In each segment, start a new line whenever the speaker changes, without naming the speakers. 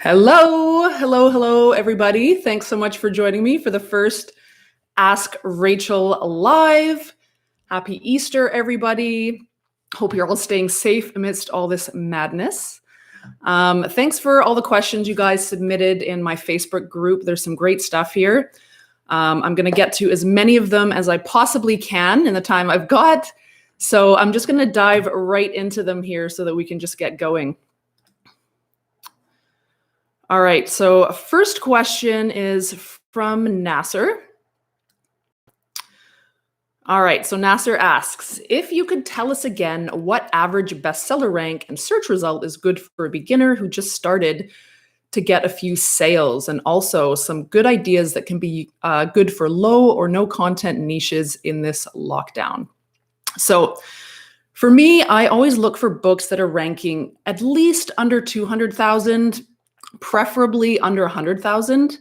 Hello, everybody. Thanks so much for joining me for the first Ask Rachel Live. Happy Easter, everybody. Hope you're all staying safe amidst all this madness. Thanks for all the questions you guys submitted in my Facebook group. There's some great stuff here. I'm going to get to as many of them as I possibly can in the time I've got. So I'm just going to dive right into them here so that we can just get going. All right, so first question is from Nasser. All right, so Nasser asks, if you could tell us again what average bestseller rank and search result is good for a beginner who just started to get a few sales, and also some good ideas that can be good for low or no content niches in this lockdown. So for me, I always look for books that are ranking at least under 200,000, preferably under 100,000.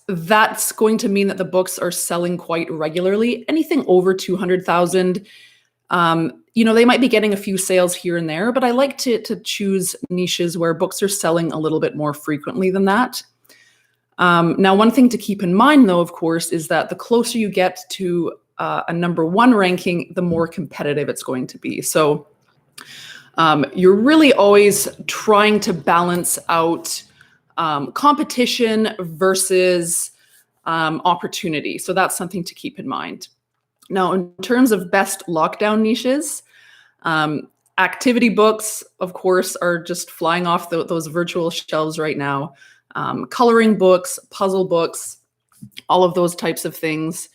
That's going to mean that the books are selling quite regularly. Anything over 200,000, they might be getting a few sales here and there, but I like to choose niches where books are selling a little bit more frequently than that. Now, one thing to keep in mind, though, of course, is that the closer you get to a number one ranking, the more competitive it's going to be. So you're really always trying to balance out competition versus opportunity. So that's something to keep in mind. Now, in terms of best lockdown niches, activity books, of course, are just flying off those virtual shelves right now. Coloring books, puzzle books, all of those types of things.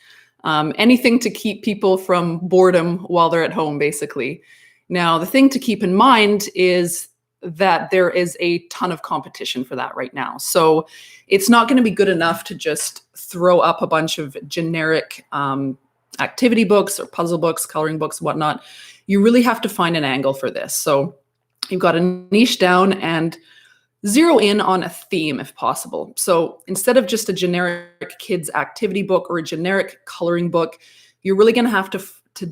Anything to keep people from boredom while they're at home, basically. Now, the thing to keep in mind is that there is a ton of competition for that right now. So it's not going to be good enough to just throw up a bunch of generic activity books or puzzle books, coloring books, whatnot. You really have to find an angle for this. So you've got to niche down and zero in on a theme if possible. So instead of just a generic kids activity book or a generic coloring book, you're really going to have to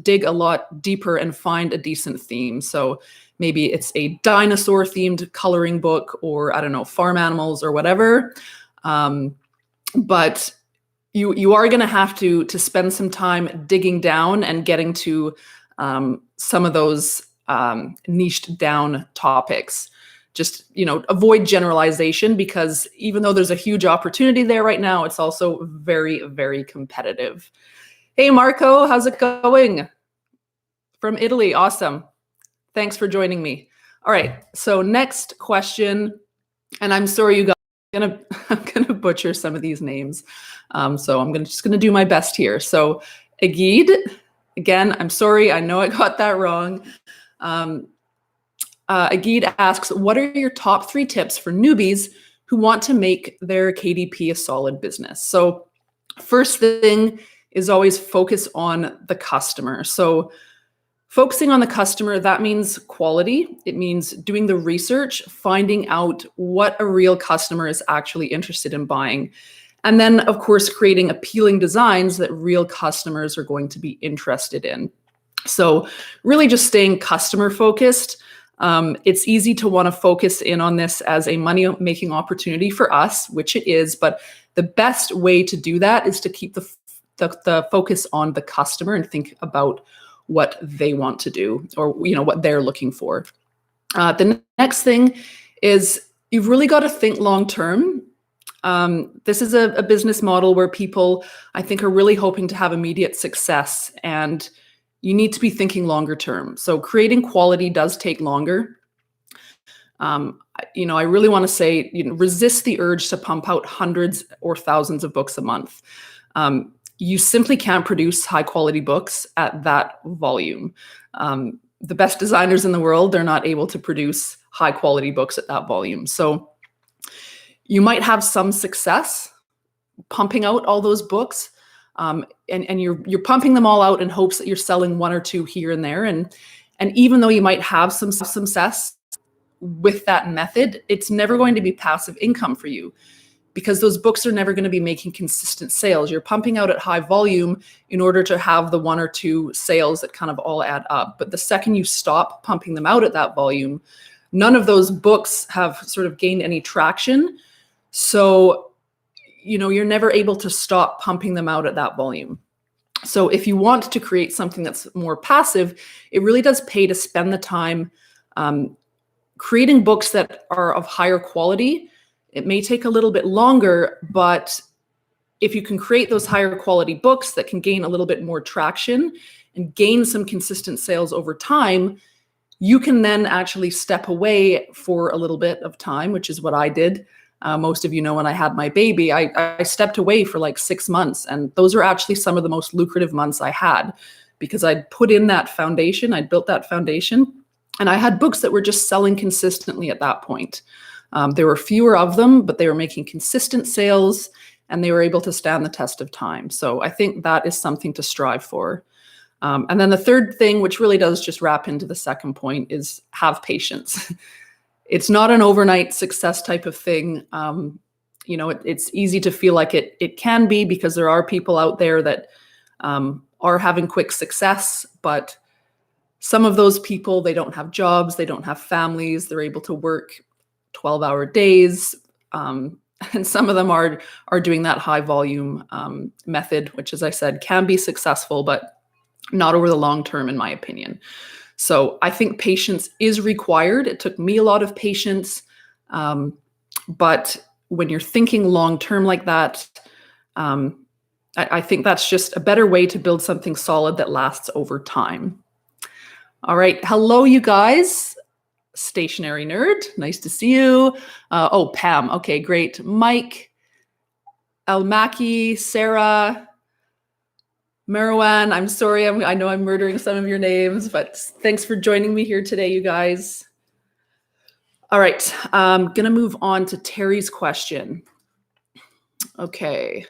dig a lot deeper and find a decent theme. So maybe it's a dinosaur themed coloring book, or I don't know, farm animals or whatever. But you are going to have to spend some time digging down and getting to some of those niched down topics. Just, avoid generalization, because even though there's a huge opportunity there right now, it's also very, very competitive. Hey, Marco, how's it going? From Italy, awesome. Thanks for joining me. All right, so next question, and I'm sorry, you guys, I'm gonna butcher some of these names, so I'm just gonna do my best here. So, Agid, again, I'm sorry, I know I got that wrong. Agid asks, what are your top 3 tips for newbies who want to make their KDP a solid business? So, first thing is always focus on the customer. So focusing on the customer, that means quality. It means doing the research, finding out what a real customer is actually interested in buying. And then, of course, creating appealing designs that real customers are going to be interested in. So really just staying customer focused. It's easy to want to focus in on this as a money-making opportunity for us, which it is, but the best way to do that is to keep the focus on the customer and think about what they want to do, or what they're looking for. The next thing is you've really got to think long term. This is a business model where people, I think, are really hoping to have immediate success, and you need to be thinking longer term. So creating quality does take longer. I really want to say, resist the urge to pump out hundreds or thousands of books a month. You simply can't produce high quality books at that volume. The best designers in the world, they're not able to produce high quality books at that volume. So you might have some success pumping out all those books, and you're pumping them all out in hopes that you're selling 1 or 2 here and there. And even though you might have some success with that method, it's never going to be passive income for you, because those books are never going to be making consistent sales. You're pumping out at high volume in order to have the 1 or 2 sales that kind of all add up. But the second you stop pumping them out at that volume, none of those books have sort of gained any traction. So, you're never able to stop pumping them out at that volume. So if you want to create something that's more passive, it really does pay to spend the time creating books that are of higher quality. It may take a little bit longer, but if you can create those higher quality books that can gain a little bit more traction and gain some consistent sales over time, you can then actually step away for a little bit of time, which is what I did. Most of you know when I had my baby, I stepped away for like 6 months. And those are actually some of the most lucrative months I had, because I'd put in that foundation, I'd built that foundation, and I had books that were just selling consistently at that point. There were fewer of them, but they were making consistent sales and they were able to stand the test of time. So I think that is something to strive for. And then the third thing, which really does just wrap into the second point, is have patience. It's not an overnight success type of thing. It's easy to feel like it can be, because there are people out there that are having quick success, but some of those people, they don't have jobs, they don't have families, they're able to work 12-hour days. And some of them are doing that high volume method, which, as I said, can be successful, but not over the long term, in my opinion. So I think patience is required. It took me a lot of patience. But when you're thinking long term like that, I think that's just a better way to build something solid that lasts over time. All right. Hello, you guys. Stationary Nerd, nice to see you. Pam. Okay, great. Mike, Almaki, Sarah, Marwan. I'm sorry. I know I'm murdering some of your names, but thanks for joining me here today, you guys. All right, I'm going to move on to Terry's question. Okay.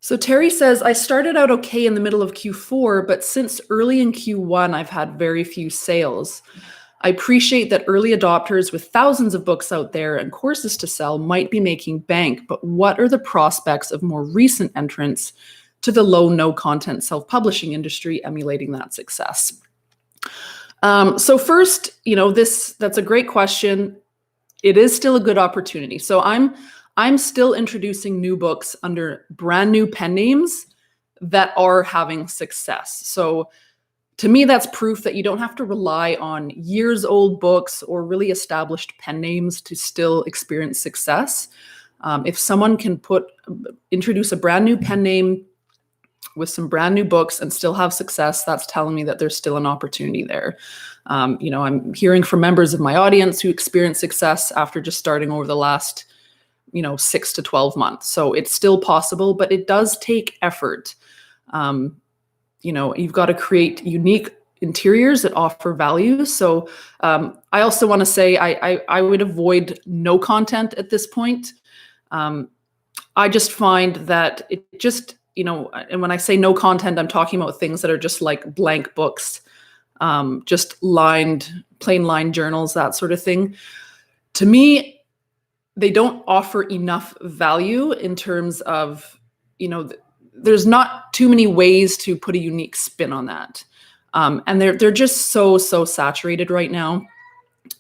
So Terry says, I started out okay in the middle of Q4, but since early in Q1, I've had very few sales. I appreciate that early adopters with thousands of books out there and courses to sell might be making bank, but what are the prospects of more recent entrants to the low, no content self-publishing industry emulating that success? So first, that's a great question. It is still a good opportunity. So I'm still introducing new books under brand new pen names that are having success. So to me, that's proof that you don't have to rely on years old books or really established pen names to still experience success. If someone can introduce a brand new pen name with some brand new books and still have success, that's telling me that there's still an opportunity there. I'm hearing from members of my audience who experienced success after just starting over the last 6 to 12 months. So it's still possible, but it does take effort. You've got to create unique interiors that offer value. So I also want to say I would avoid no content at this point. I just find that it just, and when I say no content, I'm talking about things that are just like blank books, just plain lined journals, that sort of thing. To me, they don't offer enough value in terms of, there's not too many ways to put a unique spin on that. And they're just so saturated right now.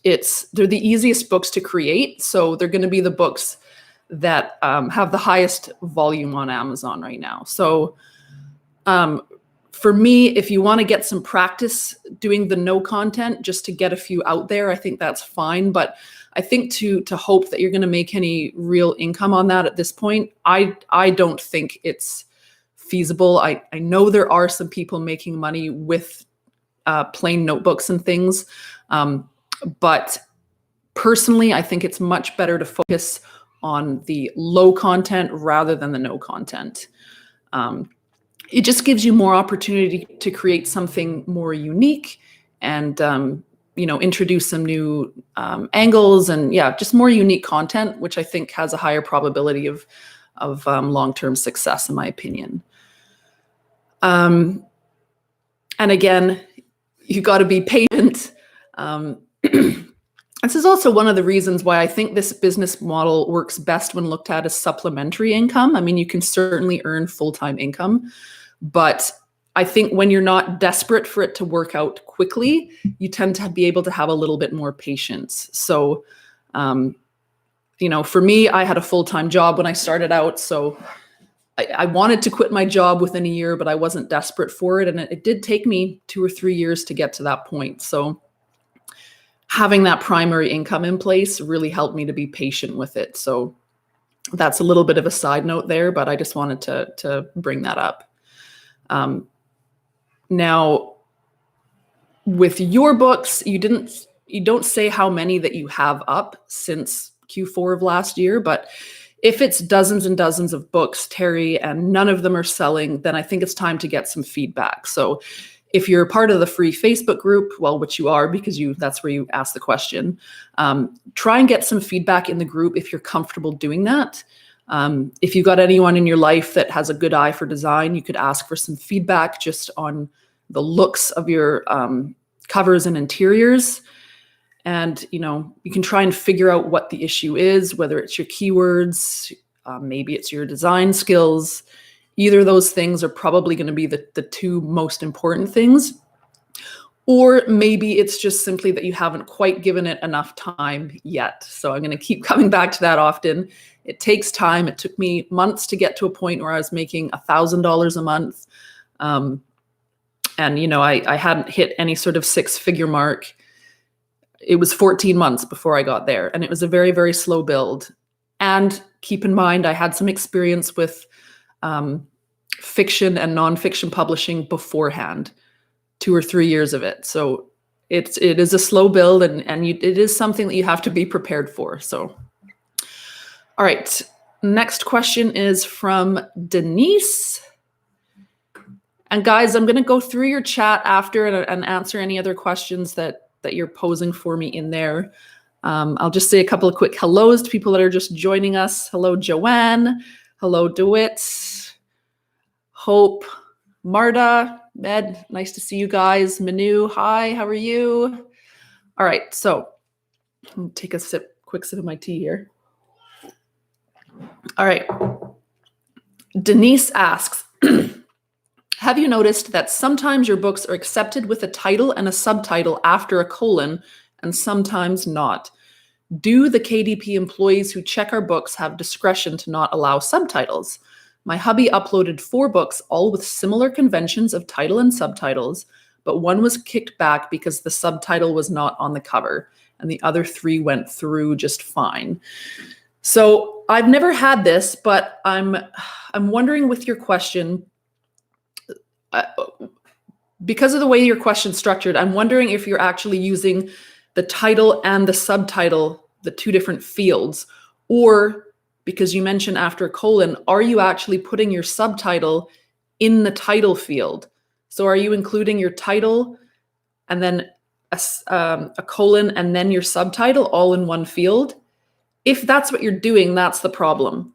They're the easiest books to create. So they're going to be the books that have the highest volume on Amazon right now. So for me, if you want to get some practice doing the no content just to get a few out there, I think that's fine. But I think to hope that you're going to make any real income on that at this point, I don't think it's feasible. I know there are some people making money with plain notebooks and things. But personally, I think it's much better to focus on the low content rather than the no content. It just gives you more opportunity to create something more unique and, introduce some new angles and just more unique content, which I think has a higher probability of long-term success, in my opinion. And again, you've got to be patient. This is also one of the reasons why I think this business model works best when looked at as supplementary income. I mean, you can certainly earn full-time income, but I think when you're not desperate for it to work out quickly, you tend to be able to have a little bit more patience. So, for me, I had a full-time job when I started out. So I wanted to quit my job within a year, but I wasn't desperate for it. And it did take me 2 or 3 years to get to that point. So having that primary income in place really helped me to be patient with it. So that's a little bit of a side note there, but I just wanted to bring that up. Now, with your books, you don't say how many that you have up since Q4 of last year, but if it's dozens and dozens of books, Terry, and none of them are selling, then I think it's time to get some feedback. So if you're part of the free Facebook group, well, which you are because that's where you ask the question, try and get some feedback in the group if you're comfortable doing that. If you've got anyone in your life that has a good eye for design, you could ask for some feedback just on the looks of your covers and interiors. And, you can try and figure out what the issue is, whether it's your keywords, maybe it's your design skills. Either of those things are probably going to be the two most important things. Or maybe it's just simply that you haven't quite given it enough time yet. So I'm going to keep coming back to that often. It takes time. It took me months to get to a point where I was making $1,000 a month. And, I hadn't hit any sort of 6-figure mark. It was 14 months before I got there, and it was a very, very slow build. And keep in mind, I had some experience with fiction and nonfiction publishing beforehand, 2 or 3 years of it. So it is a slow build, and it is something that you have to be prepared for. So, all right. Next question is from Denise. And guys, I'm going to go through your chat after and answer any other questions that you're posing for me in there. I'll just say a couple of quick hellos to people that are just joining us. Hello, Joanne. Hello, DeWitt. Hope. Marta. Med. Nice to see you guys. Manu. Hi, how are you? All right, so I'll take a quick sip of my tea here. All right. Denise asks, have you noticed that sometimes your books are accepted with a title and a subtitle after a colon, and sometimes not? Do the KDP employees who check our books have discretion to not allow subtitles? My hubby uploaded 4 books, all with similar conventions of title and subtitles, but one was kicked back because the subtitle was not on the cover, and the other 3 went through just fine. So I've never had this, but I'm wondering with your question, because of the way your question's structured, I'm wondering if you're actually using the title and the subtitle, the 2 different fields, or because you mentioned after a colon, are you actually putting your subtitle in the title field? So are you including your title and then a colon and then your subtitle all in one field? If that's what you're doing, that's the problem.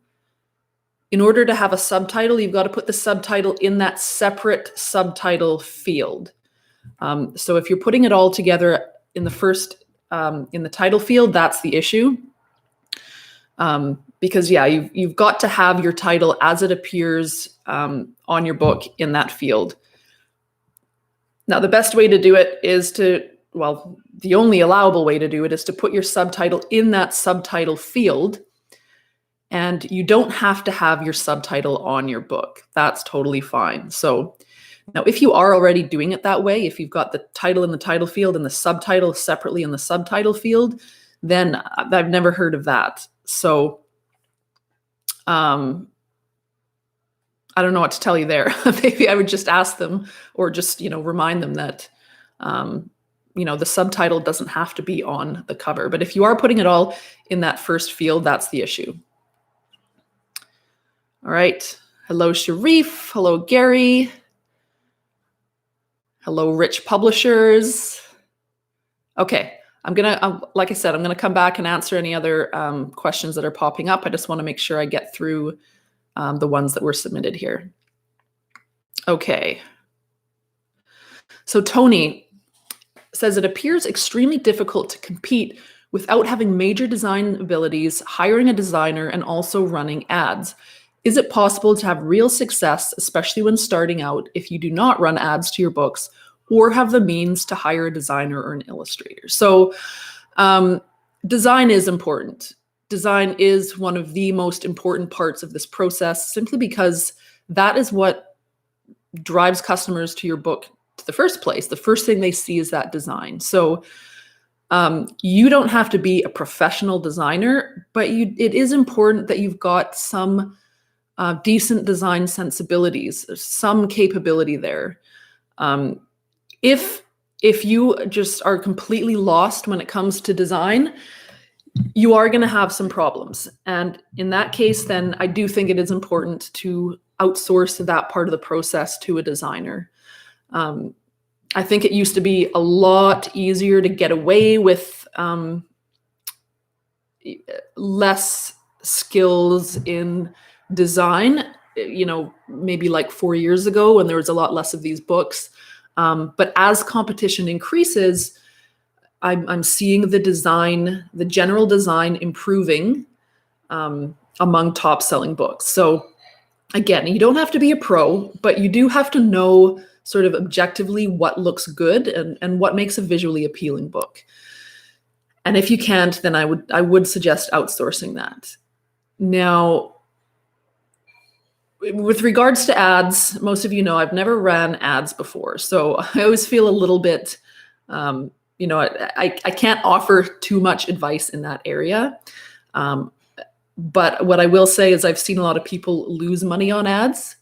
In order to have a subtitle, you've got to put the subtitle in that separate subtitle field. So if you're putting it all together in the first, in the title field, that's the issue. Because you've got to have your title as it appears on your book in that field. Now, the best way to do it is the only allowable way to do it is to put your subtitle in that subtitle field. And you don't have to have your subtitle on your book. That's totally fine. So now if you are already doing it that way, if you've got the title in the title field and the subtitle separately in the subtitle field, then I've never heard of that. So I don't know what to tell you there. Maybe I would just ask them or just, remind them that, the subtitle doesn't have to be on the cover. But if you are putting it all in that first field, that's the issue. All right. Hello, Sharif. Hello, Gary. Hello, Rich Publishers. Okay. Like I said, I'm going to come back and answer any other questions that are popping up. I just want to make sure I get through the ones that were submitted here. Okay. So Tony says, it appears extremely difficult to compete without having major design abilities, hiring a designer, and also running ads. Is it possible to have real success, especially when starting out, if you do not run ads to your books or have the means to hire a designer or an illustrator? So design is important. Design is one of the most important parts of this process, simply because that is what drives customers to your book to the first place. The first thing they see is that design. So you don't have to be a professional designer, but it is important that you've got some decent design sensibilities, some capability there. If you just are completely lost when it comes to design, you are going to have some problems. And in that case, then I do think it is important to outsource that part of the process to a designer. I think it used to be a lot easier to get away with less skills in design, maybe like 4 years ago when there was a lot less of these books. But as competition increases, I'm seeing the general design improving among top selling books. So again, you don't have to be a pro, but you do have to know sort of objectively what looks good and what makes a visually appealing book. And if you can't, then I would suggest outsourcing that. Now, with regards to ads, most of you know I've never ran ads before. So I always feel a little bit, I can't offer too much advice in that area. But what I will say is I've seen a lot of people lose money on ads.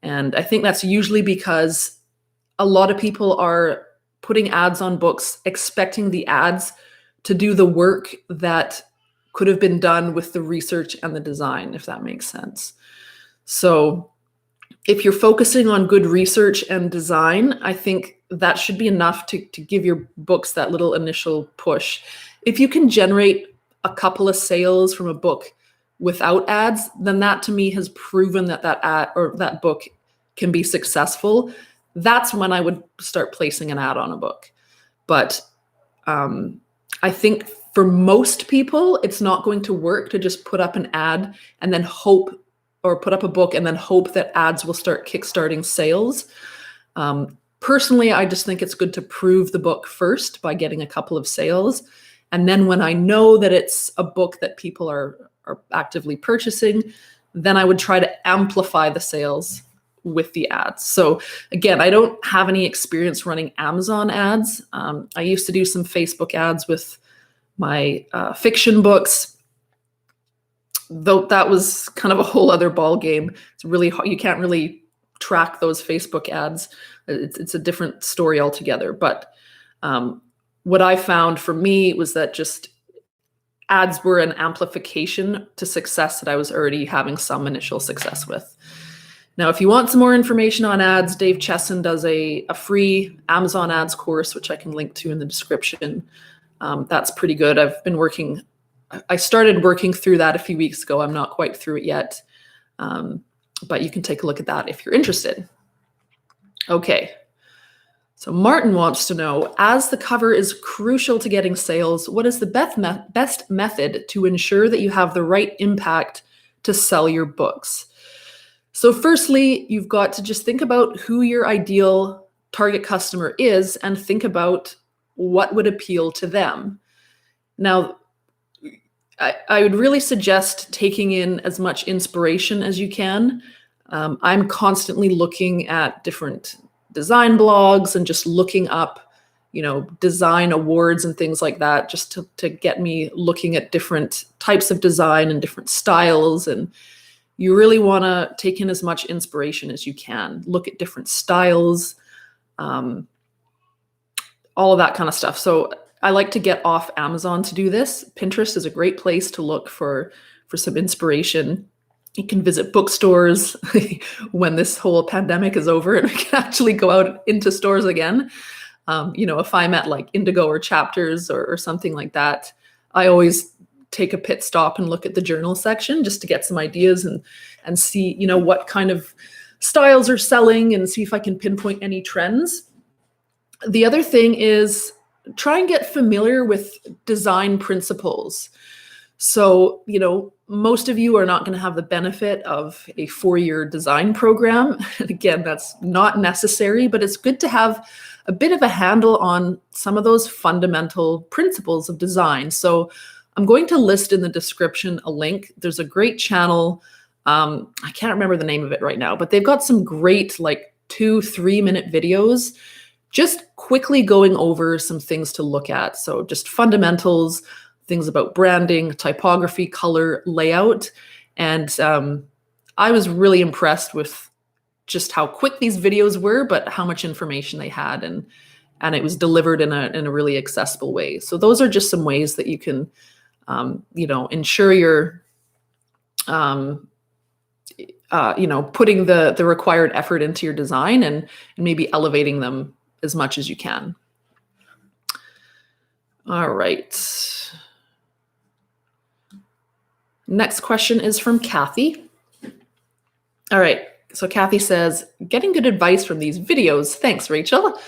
And I think that's usually because a lot of people are putting ads on books, expecting the ads to do the work that could have been done with the research and the design, if that makes sense. So if you're focusing on good research and design, I think that should be enough to give your books that little initial push. If you can generate a couple of sales from a book without ads, then that to me has proven that ad or that book can be successful. That's when I would start placing an ad on a book. But I think for most people, it's not going to work to just put up an ad and then hope, or put up a book and then hope that ads will start kickstarting sales. Personally, I just think it's good to prove the book first by getting a couple of sales. And then when I know that it's a book that people are actively purchasing, then I would try to amplify the sales with the ads. So again, I don't have any experience running Amazon ads. I used to do some Facebook ads with my fiction books, though that was kind of a whole other ball game. It's really hard. You can't really track those Facebook ads. It's a different story altogether. But what I found for me was that just ads were an amplification to success that I was already having some initial success with. Now, if you want some more information on ads, Dave Chesson does a free Amazon ads course, which I can link to in the description. That's pretty good. I started working through that a few weeks ago. I'm not quite through it yet, but you can take a look at that if you're interested. Okay. So Martin wants to know, as the cover is crucial to getting sales, what is the best method to ensure that you have the right impact to sell your books? So firstly, you've got to just think about who your ideal target customer is and think about what would appeal to them. Now, I would really suggest taking in as much inspiration as you can. I'm constantly looking at different design blogs and just looking up, design awards and things like that, just to get me looking at different types of design and different styles. And you really want to take in as much inspiration as you can. Look at different styles, all of that kind of stuff. So I like to get off Amazon to do this. Pinterest is a great place to look for some inspiration. You can visit bookstores when this whole pandemic is over and we can actually go out into stores again. If I'm at like Indigo or Chapters or something like that, I always take a pit stop and look at the journal section just to get some ideas and see, what kind of styles are selling and see if I can pinpoint any trends. The other thing is try and get familiar with design principles. So, most of you are not going to have the benefit of a 4-year design program. Again, that's not necessary, but it's good to have a bit of a handle on some of those fundamental principles of design. So I'm going to list in the description a link. There's a great channel. I can't remember the name of it right now, but they've got some great 2-3 minute videos just quickly going over some things to look at. So just fundamentals, things about branding, typography, color, layout. And I was really impressed with just how quick these videos were, but how much information they had, and it was delivered in a really accessible way. So those are just some ways that you can, ensure you're, putting the required effort into your design and maybe elevating them as much as you can. All right. Next question is from Kathy. All right. So Kathy says, getting good advice from these videos. Thanks, Rachel.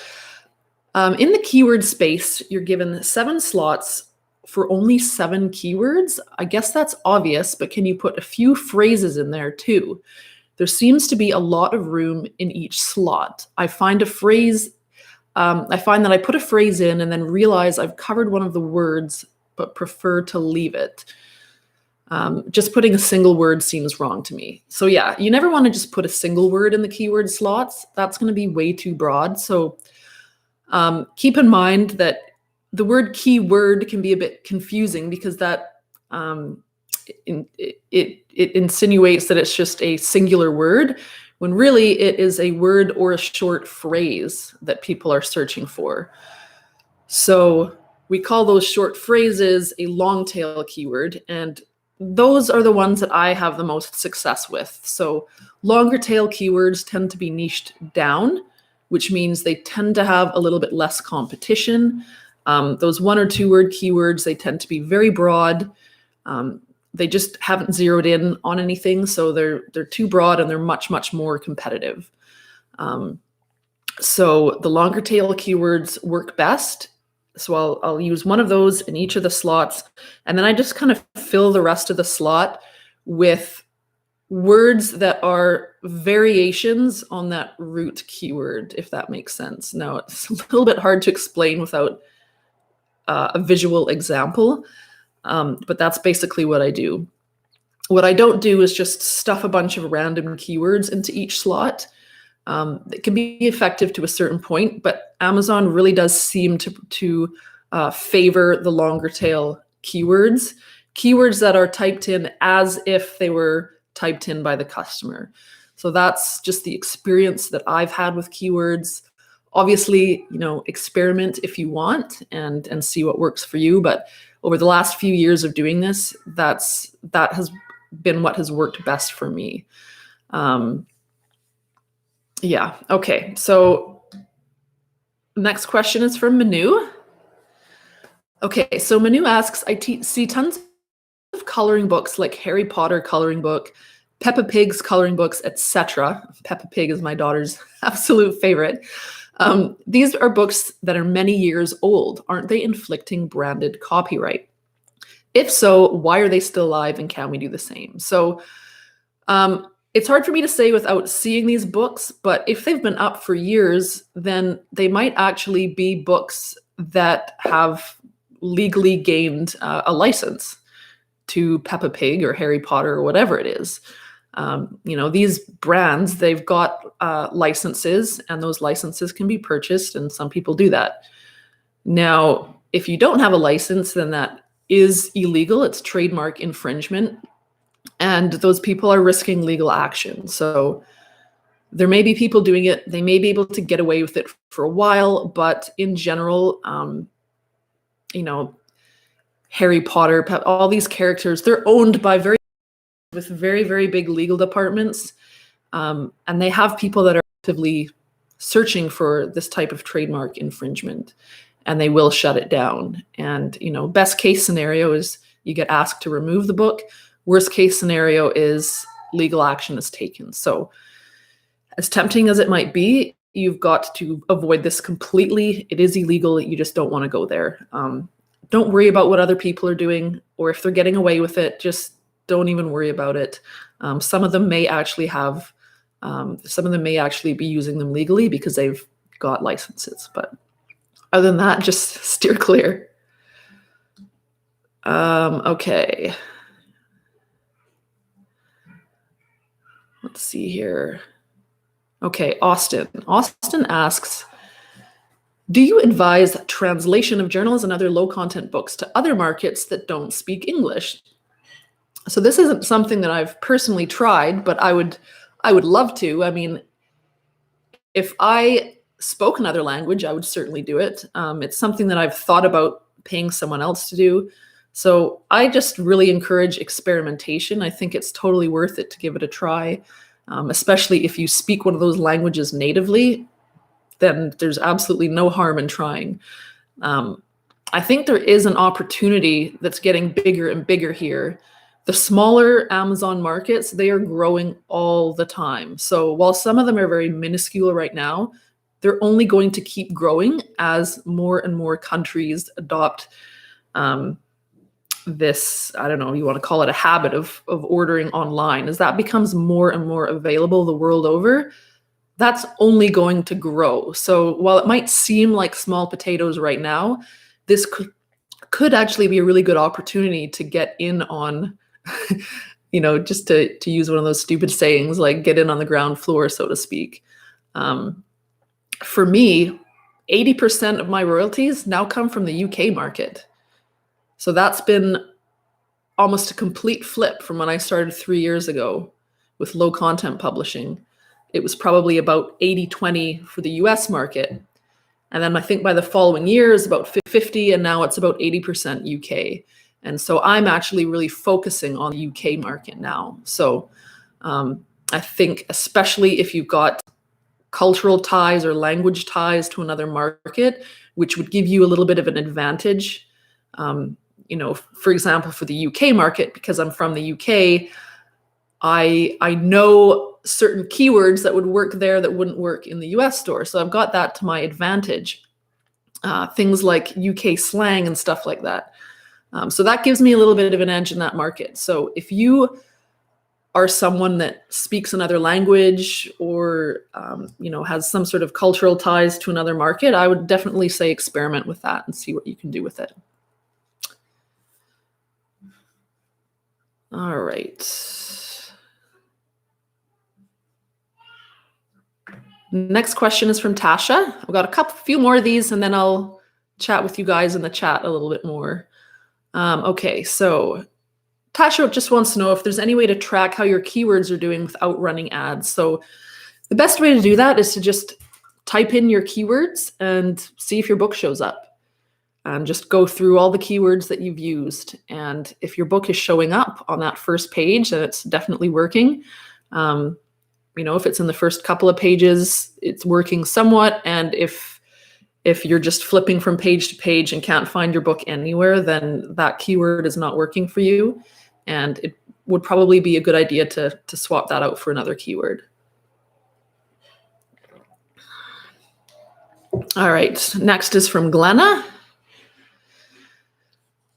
In the keyword space, you're given 7 slots for only 7 keywords. I guess that's obvious, but can you put a few phrases in there too? There seems to be a lot of room in each slot. I find that I put a phrase in and then realize I've covered one of the words, but prefer to leave it. Just putting a single word seems wrong to me. So yeah, you never want to just put a single word in the keyword slots. That's going to be way too broad. So keep in mind that the word keyword can be a bit confusing because that it insinuates that it's just a singular word, when really it is a word or a short phrase that people are searching for. So we call those short phrases a long tail keyword, and those are the ones that I have the most success with. So longer tail keywords tend to be niched down, which means they tend to have a little bit less competition. Those 1 or 2 word keywords, they tend to be very broad. They just haven't zeroed in on anything, so they're too broad and they're much, much more competitive. So the longer tail keywords work best. So I'll use one of those in each of the slots, and then I just kind of fill the rest of the slot with words that are variations on that root keyword, if that makes sense. Now, it's a little bit hard to explain without a visual example, but that's basically what I do. What I don't do is just stuff a bunch of random keywords into each slot. It can be effective to a certain point, but Amazon really does seem to favor the longer tail keywords that are typed in as if they were typed in by the customer. So that's just the experience that I've had with keywords. Obviously, experiment if you want and see what works for you. But over the last few years of doing this, that has been what has worked best for me. Yeah. Okay. So next question is from Manu. Okay. So Manu asks, I see tons of coloring books like Harry Potter coloring book, Peppa Pig's coloring books, etc. Peppa Pig is my daughter's absolute favorite. These are books that are many years old. Aren't they inflicting branded copyright? If so, why are they still alive, and can we do the same? So it's hard for me to say without seeing these books, but if they've been up for years, then they might actually be books that have legally gained a license to Peppa Pig or Harry Potter or whatever it is. These brands, they've got licenses, and those licenses can be purchased, and some people do that. Now, if you don't have a license, then that is illegal. It's trademark infringement. And those people are risking legal action. So there may be people doing it. They may be able to get away with it for a while, but in general, Harry Potter, all these characters, they're owned by with very, very big legal departments. And they have people that are actively searching for this type of trademark infringement, and they will shut it down. And, best case scenario is you get asked to remove the book. Worst case scenario is legal action is taken. So as tempting as it might be, you've got to avoid this completely. It is illegal. You just don't want to go there. don't worry about what other people are doing, or if they're getting away with it, just don't even worry about it. Some of them may actually be using them legally because they've got licenses. But other than that, just steer clear. Okay. Let's see here. Okay, Austin. Austin asks, do you advise translation of journals and other low-content books to other markets that don't speak English? So this isn't something that I've personally tried, but I would love to. I mean, if I spoke another language, I would certainly do it. It's something that I've thought about paying someone else to do. So I just really encourage experimentation. I think it's totally worth it to give it a try, especially if you speak one of those languages natively, then there's absolutely no harm in trying. I think there is an opportunity that's getting bigger and bigger here. The smaller Amazon markets, they are growing all the time. So while some of them are very minuscule right now, they're only going to keep growing as more and more countries adopt this, I don't know, you want to call it a habit of ordering online. As that becomes more and more available the world over, that's only going to grow. So while it might seem like small potatoes right now, this could actually be a really good opportunity to get in on, just to use one of those stupid sayings, like get in on the ground floor, so to speak. For me, 80% of my royalties now come from the UK market. So that's been almost a complete flip from when I started 3 years ago with low content publishing. It was probably about 80-20 for the US market. And then I think by the following year is about 50, and now it's about 80% UK. And so I'm actually really focusing on the UK market now. So I think especially if you've got cultural ties or language ties to another market, which would give you a little bit of an advantage. For example, for the UK market, because I'm from the UK, I know certain keywords that would work there that wouldn't work in the US store. So I've got that to my advantage. Things like UK slang and stuff like that. So that gives me a little bit of an edge in that market. So if you are someone that speaks another language or has some sort of cultural ties to another market, I would definitely say experiment with that and see what you can do with it. All right. Next question is from Tasha. I've got a few more of these, and then I'll chat with you guys in the chat a little bit more. Okay, so Tasha just wants to know if there's any way to track how your keywords are doing without running ads. So the best way to do that is to just type in your keywords and see if your book shows up. And just go through all the keywords that you've used. And if your book is showing up on that first page, then it's definitely working. If it's in the first couple of pages, it's working somewhat. And if you're just flipping from page to page and can't find your book anywhere, then that keyword is not working for you. And it would probably be a good idea to swap that out for another keyword. All right, next is from Glenna.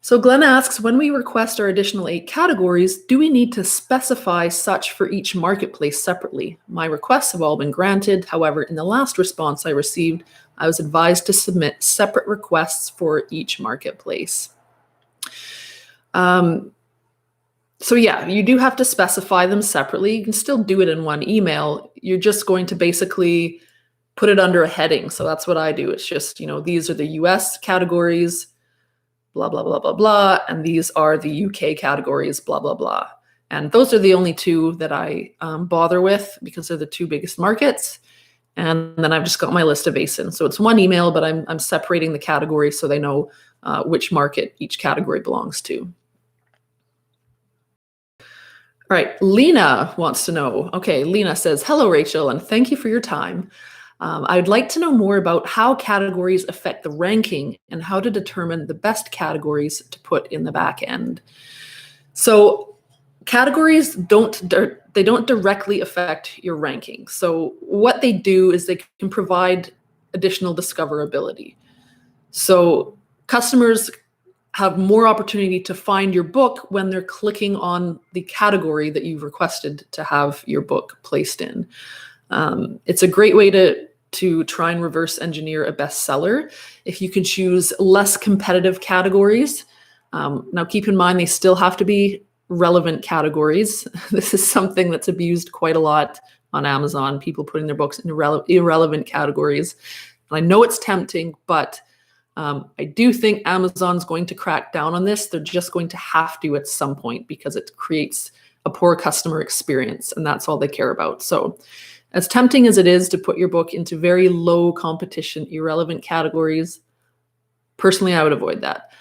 So Glenna asks, when we request our additional 8 categories, do we need to specify such for each marketplace separately? My requests have all been granted. However, in the last response I received, I was advised to submit separate requests for each marketplace. So yeah, you do have to specify them separately. You can still do it in one email. You're just going to basically put it under a heading. So that's what I do. It's just, these are the US categories, blah, blah, blah, blah, blah. And these are the UK categories, blah, blah, blah. And those are the only 2 that I bother with because they're the 2 biggest markets. And then I've just got my list of ASIN. So it's one email, but I'm separating the categories so they know which market each category belongs to. All right, Lena wants to know. Okay, Lena says, hello, Rachel, and thank you for your time. I'd like to know more about how categories affect the ranking and how to determine the best categories to put in the back end. So categories don't directly affect your ranking. So what they do is they can provide additional discoverability. So customers have more opportunity to find your book when they're clicking on the category that you've requested to have your book placed in. It's a great way to try and reverse engineer a bestseller if you can choose less competitive categories. Now, keep in mind, they still have to be relevant categories. This is something that's abused quite a lot on Amazon, people putting their books in irrelevant categories. And I know it's tempting, but I do think Amazon's going to crack down on this. They're just going to have to at some point because it creates a poor customer experience, and that's all they care about. So as tempting as it is to put your book into very low competition, irrelevant categories, personally, I would avoid that.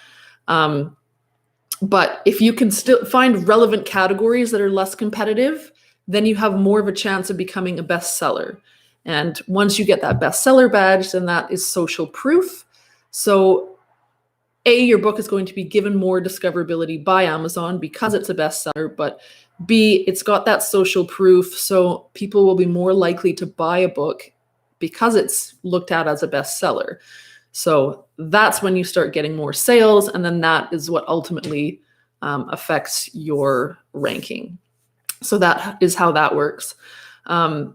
But if you can still find relevant categories that are less competitive, then you have more of a chance of becoming a bestseller. And once you get that bestseller badge, then that is social proof. So A, your book is going to be given more discoverability by Amazon because it's a bestseller, but B, it's got that social proof, so people will be more likely to buy a book because it's looked at as a bestseller. So that's when you start getting more sales, and then that is what ultimately affects your ranking. So that is how that works. In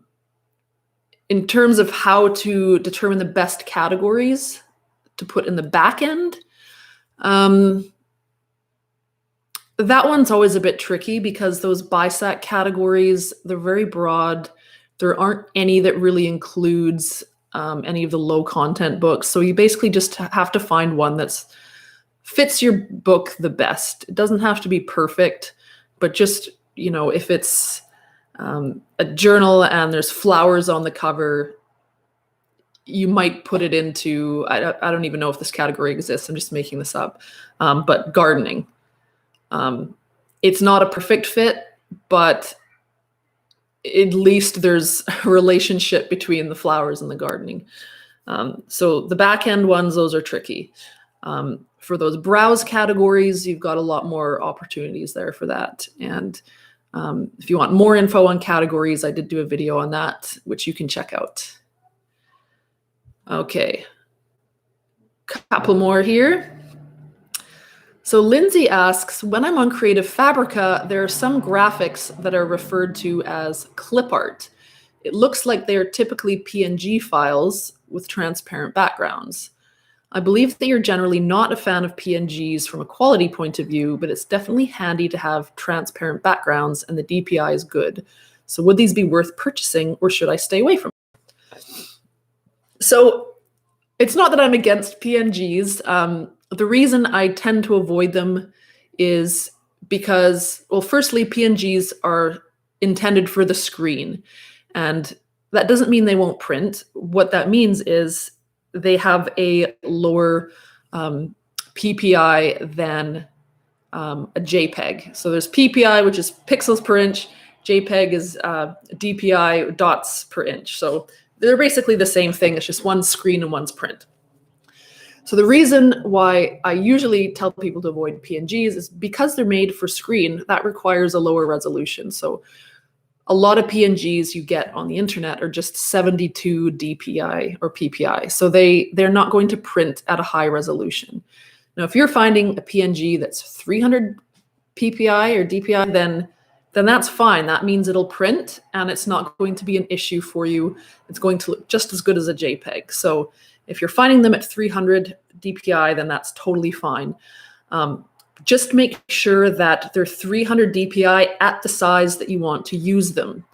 terms of how to determine the best categories to put in the back end, that one's always a bit tricky because those BISAC categories, they're very broad. There aren't any that really includes any of the low content books. So you basically just have to find one that fits your book the best. It doesn't have to be perfect, but just, if it's a journal and there's flowers on the cover, you might put it into, I don't even know if this category exists. I'm just making this up, but gardening. It's not a perfect fit, but at least there's a relationship between the flowers and the gardening. So the back end ones, those are tricky. For those browse categories, you've got a lot more opportunities there for that. And if you want more info on categories, I did do a video on that, which you can check out. Okay, couple more here. So Lindsay asks, when I'm on Creative Fabrica, there are some graphics that are referred to as clip art. It looks like they are typically PNG files with transparent backgrounds. I believe that you're generally not a fan of PNGs from a quality point of view, but it's definitely handy to have transparent backgrounds and the DPI is good. So would these be worth purchasing or should I stay away from them? So it's not that I'm against PNGs. The reason I tend to avoid them is because, well, firstly, PNGs are intended for the screen, and that doesn't mean they won't print. What that means is they have a lower PPI than a JPEG. So there's PPI, which is pixels per inch. JPEG is DPI, dots per inch. So they're basically the same thing. It's just one's screen and one's print. So the reason why I usually tell people to avoid PNGs is because they're made for screen, that requires a lower resolution. So a lot of PNGs you get on the internet are just 72 DPI or PPI. So they're not going to print at a high resolution. Now, if you're finding a PNG that's 300 PPI or DPI, then that's fine. That means it'll print and it's not going to be an issue for you. It's going to look just as good as a JPEG. So if you're finding them at 300 DPI, then that's totally fine. Just make sure that they're 300 DPI at the size that you want to use them.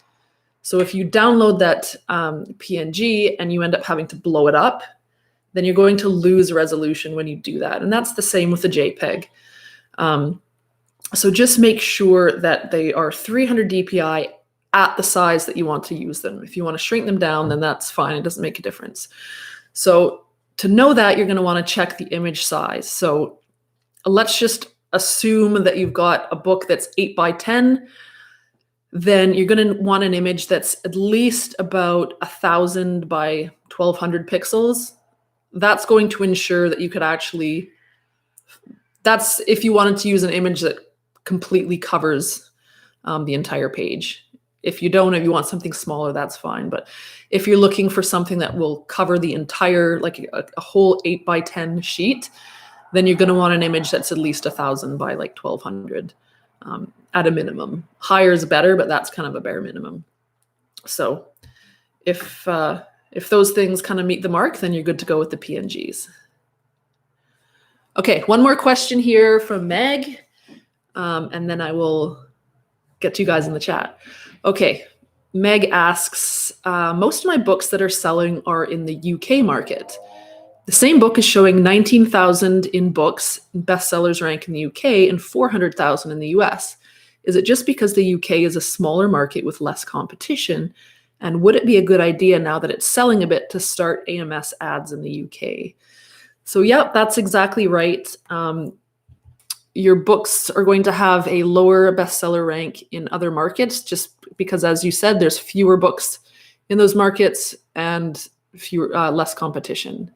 So if you download that PNG and you end up having to blow it up, then you're going to lose resolution when you do that. And that's the same with the JPEG. So just make sure that they are 300 DPI at the size that you want to use them. If you want to shrink them down, then that's fine. It doesn't make a difference. So to know that, you're going to want to check the image size. So let's just assume that you've got a book that's 8 by 10. Then you're going to want an image that's at least about 1,000 by 1,200 pixels. That's going to ensure that you could actually, that's if you wanted to use an image that completely covers the entire page. If you don't, if you want something smaller, that's fine. But if you're looking for something that will cover the entire, like a whole 8 by 10 sheet, then you're going to want an image that's at least 1,000 by like 1,200 at a minimum. Higher is better, but that's kind of a bare minimum. So if those things kind of meet the mark, then you're good to go with the PNGs. Okay, one more question here from Meg, and then I will get to you guys in the chat. Okay, Meg asks, most of my books that are selling are in the UK market. The same book is showing 19,000 in books, bestsellers rank in the UK, and 400,000 in the US. Is it just because the UK is a smaller market with less competition? And would it be a good idea now that it's selling a bit to start AMS ads in the UK? So yeah, that's exactly right. Your books are going to have a lower bestseller rank in other markets, just because, as you said, there's fewer books in those markets and less competition.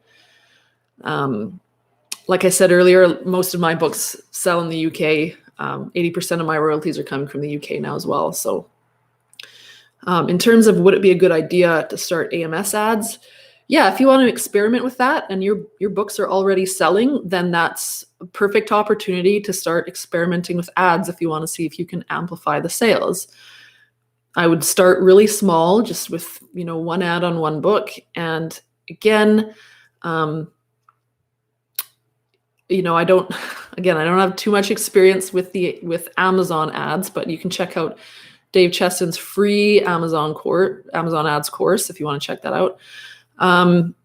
Like I said earlier, most of my books sell in the UK. 80% of my royalties are coming from the UK now as well. So in terms of would it be a good idea to start AMS ads? Yeah, if you want to experiment with that and your books are already selling, then that's a perfect opportunity to start experimenting with ads if you want to see if you can amplify the sales. I would start really small, just with, one ad on one book. And again, I don't have too much experience with Amazon ads, but you can check out Dave Cheston's free Amazon ads course if you want to check that out. And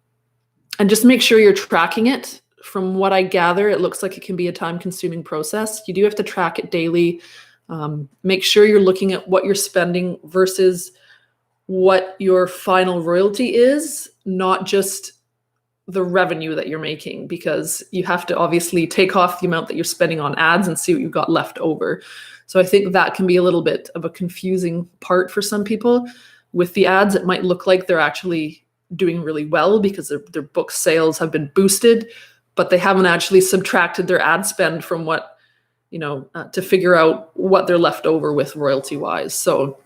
just make sure you're tracking it. From what I gather, it looks like it can be a time-consuming process. You do have to track it daily. Make sure you're looking at what you're spending versus what your final royalty is, not just the revenue that you're making, because you have to obviously take off the amount that you're spending on ads and see what you've got left over. So I think that can be a little bit of a confusing part for some people. With the ads, it might look like they're actually doing really well because their book sales have been boosted, but they haven't actually subtracted their ad spend from what, to figure out what they're left over with royalty wise. So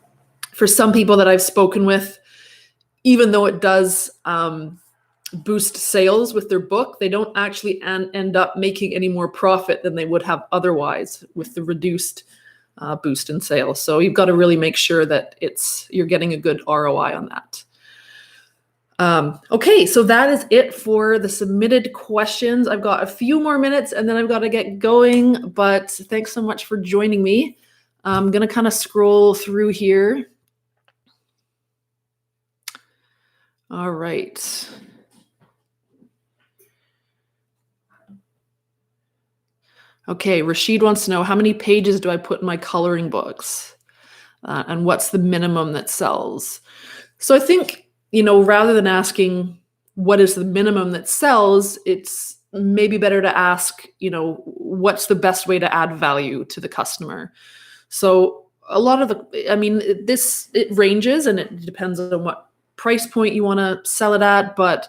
for some people that I've spoken with, even though it does boost sales with their book, they don't actually end up making any more profit than they would have otherwise with the reduced boost in sales. So you've got to really make sure that you're getting a good ROI on that. Okay, so that is it for the submitted questions. I've got a few more minutes and then I've got to get going, but thanks so much for joining me. I'm going to kind of scroll through here. All right. Okay, Rashid wants to know, how many pages do I put in my coloring books? And what's the minimum that sells? So I think, rather than asking what is the minimum that sells, it's maybe better to ask, what's the best way to add value to the customer? So a lot of it ranges and it depends on what price point you want to sell it at, but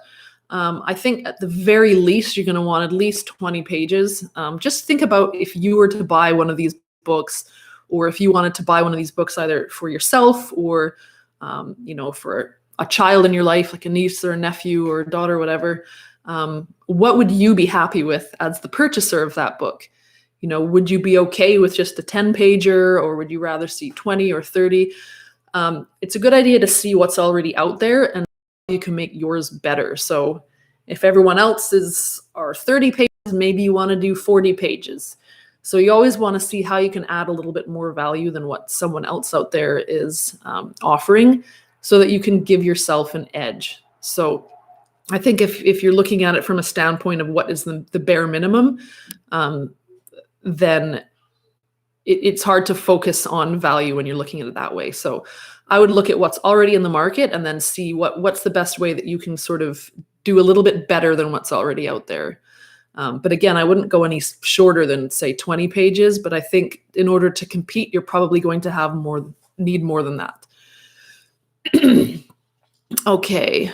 I think at the very least, you're going to want at least 20 pages. Just think about if you were to buy one of these books, or if you wanted to buy one of these books either for yourself or, for a child in your life, like a niece or a nephew or a daughter, whatever. What would you be happy with as the purchaser of that book? Would you be okay with just a 10-pager, or would you rather see 20 or 30? It's a good idea to see what's already out there and you can make yours better. So if everyone else's are 30 pages, maybe you want to do 40 pages. So you always want to see how you can add a little bit more value than what someone else out there is offering, so that you can give yourself an edge. So I think if you're looking at it from a standpoint of what is the bare minimum, then it's hard to focus on value when you're looking at it that way. So I would look at what's already in the market and then see what's the best way that you can sort of do a little bit better than what's already out there. But again, I wouldn't go any shorter than, say, 20 pages, but I think in order to compete, you're probably going to need more than that. Okay.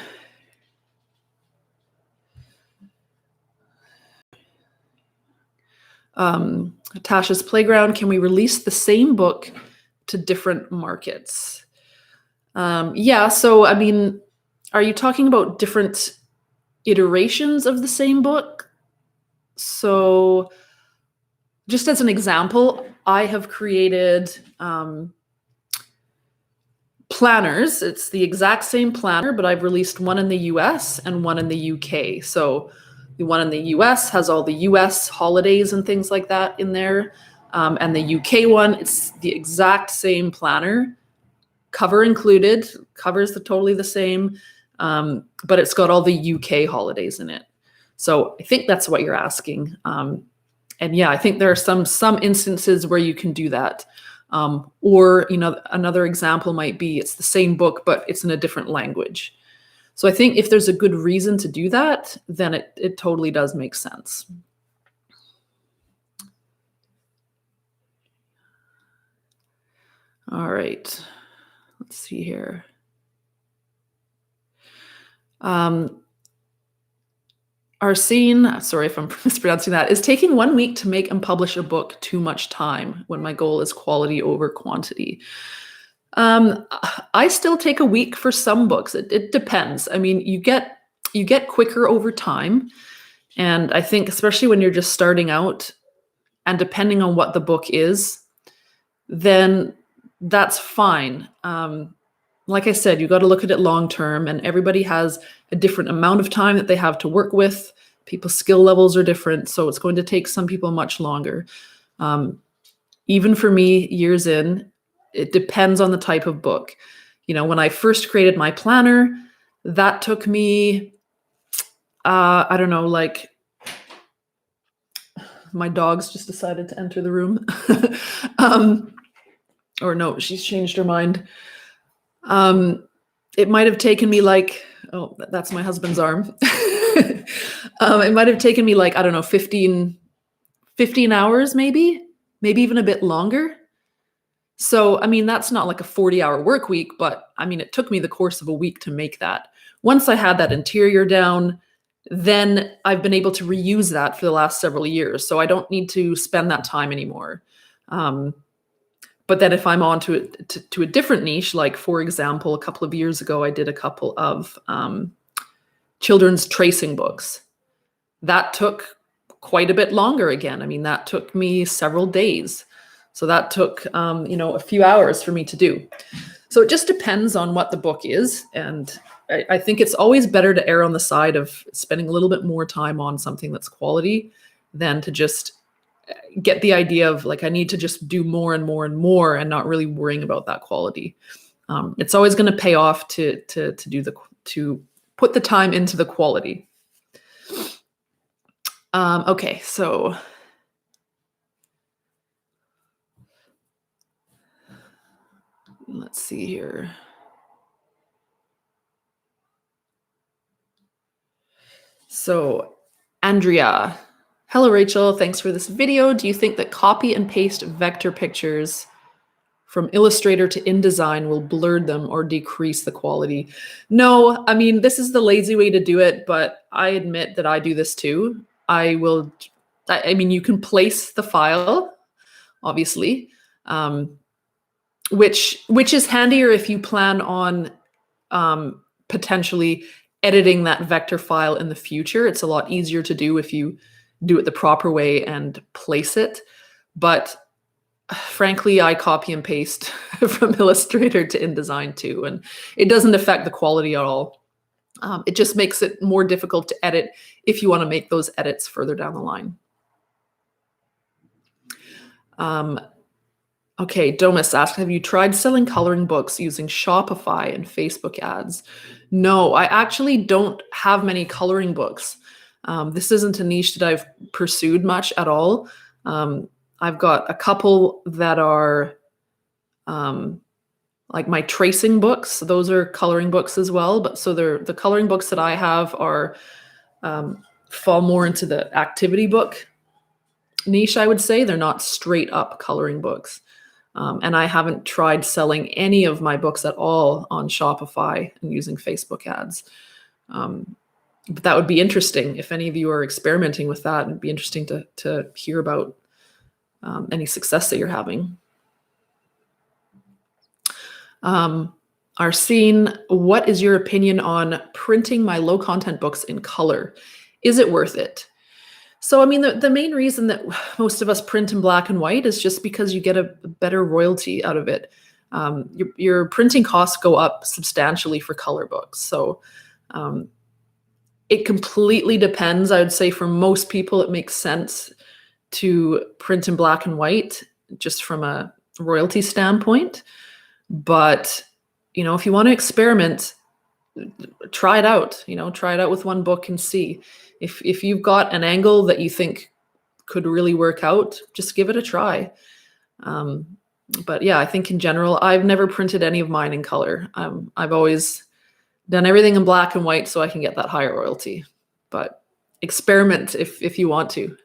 Tasha's Playground, can we release the same book to different markets? Yeah, so are you talking about different iterations of the same book? So just as an example, I have created planners. It's the exact same planner, but I've released one in the US and one in the UK. So the one in the US has all the US holidays and things like that in there. And the UK one, it's the exact same planner, cover included, covers totally the same, but it's got all the UK holidays in it. So I think that's what you're asking. And yeah, I think there are some instances where you can do that. Or, another example might be it's the same book, but it's in a different language. So I think if there's a good reason to do that, then it totally does make sense. All right, let's see here. Arsene, sorry if I'm mispronouncing that, is taking 1 week to make and publish a book too much time when my goal is quality over quantity? I still take a week for some books. It depends. I mean, you get quicker over time. And I think especially when you're just starting out and depending on what the book is, then that's fine. Like I said, you got to look at it long term, and everybody has a different amount of time that they have to work with. People's skill levels are different, so it's going to take some people much longer. Even for me, years in, it depends on the type of book. When I first created my planner, that took me, I don't know, like, my dog's just decided to enter the room. Or no, she's changed her mind. It might have taken me like, oh, that's my husband's arm. It might have taken me like, I don't know, 15 hours, maybe even a bit longer. So, I mean, that's not like a 40-hour work week, but I mean, it took me the course of a week to make that. Once I had that interior down, then I've been able to reuse that for the last several years. So I don't need to spend that time anymore. But then if I'm on to a different niche, like, for example, a couple of years ago, I did a couple of children's tracing books. That took quite a bit longer again. I mean, that took me several days. So that took, a few hours for me to do. So it just depends on what the book is. And I think it's always better to err on the side of spending a little bit more time on something that's quality than to just get the idea of like, I need to just do more and more and more and not really worrying about that quality. It's always going to pay off to put the time into the quality. Okay, so let's see here. So Andrea, hello, Rachel. Thanks for this video. Do you think that copy and paste vector pictures from Illustrator to InDesign will blur them or decrease the quality? No, I mean, this is the lazy way to do it, but I admit that I do this too. I mean, you can place the file, obviously, which is handier if you plan on potentially editing that vector file in the future. It's a lot easier to do if you do it the proper way and place it. But frankly, I copy and paste from Illustrator to InDesign too, and it doesn't affect the quality at all. It just makes it more difficult to edit if you want to make those edits further down the line. Okay, Domus asked, have you tried selling coloring books using Shopify and Facebook ads? No, I actually don't have many coloring books. This isn't a niche that I've pursued much at all. I've got a couple that are like my tracing books. Those are coloring books as well. But so the coloring books that I have are fall more into the activity book niche, I would say. They're not straight up coloring books. And I haven't tried selling any of my books at all on Shopify and using Facebook ads. But that would be interesting. If any of you are experimenting with that, it'd be interesting to hear about any success that you're having. Arsene, what is your opinion on printing my low content books in color? Is it worth it? So, I mean, the main reason that most of us print in black and white is just because you get a better royalty out of it. Your printing costs go up substantially for color books. So, um, it completely depends. I would say for most people, it makes sense to print in black and white just from a royalty standpoint. But, if you want to experiment, try it out, try it out with one book and see. If you've got an angle that you think could really work out, just give it a try. But yeah, I think in general, I've never printed any of mine in color. I've always done everything in black and white so I can get that higher royalty. But experiment if you want to.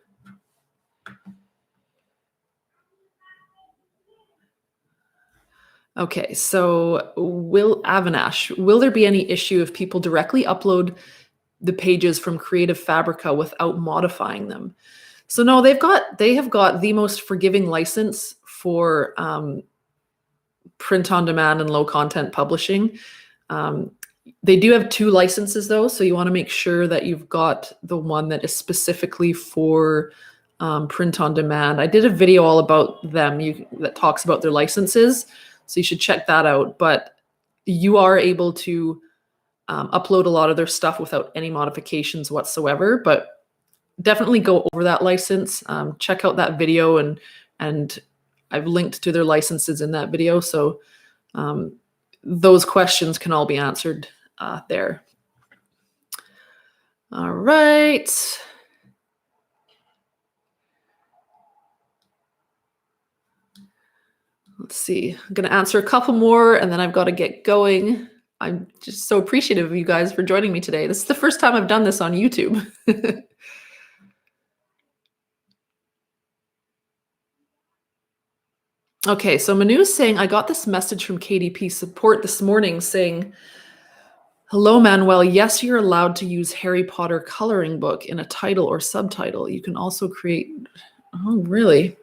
Okay, so will there be any issue if people directly upload the pages from Creative Fabrica without modifying them? So no, they have got the most forgiving license for print on demand and low content publishing. They do have 2 licenses though, so you want to make sure that you've got the one that is specifically for print on demand. I did a video all about them that talks about their licenses, so you should check that out. But you are able to upload a lot of their stuff without any modifications whatsoever. But definitely go over that license. Check out that video, and I've linked to their licenses in that video. So those questions can all be answered there. All right. Let's see. I'm going to answer a couple more, and then I've got to get going. I'm just so appreciative of you guys for joining me today. This is the first time I've done this on YouTube. Okay, so Manu is saying, I got this message from KDP support this morning saying, hello, Manuel. Yes, you're allowed to use Harry Potter coloring book in a title or subtitle. You can also create... Oh, really?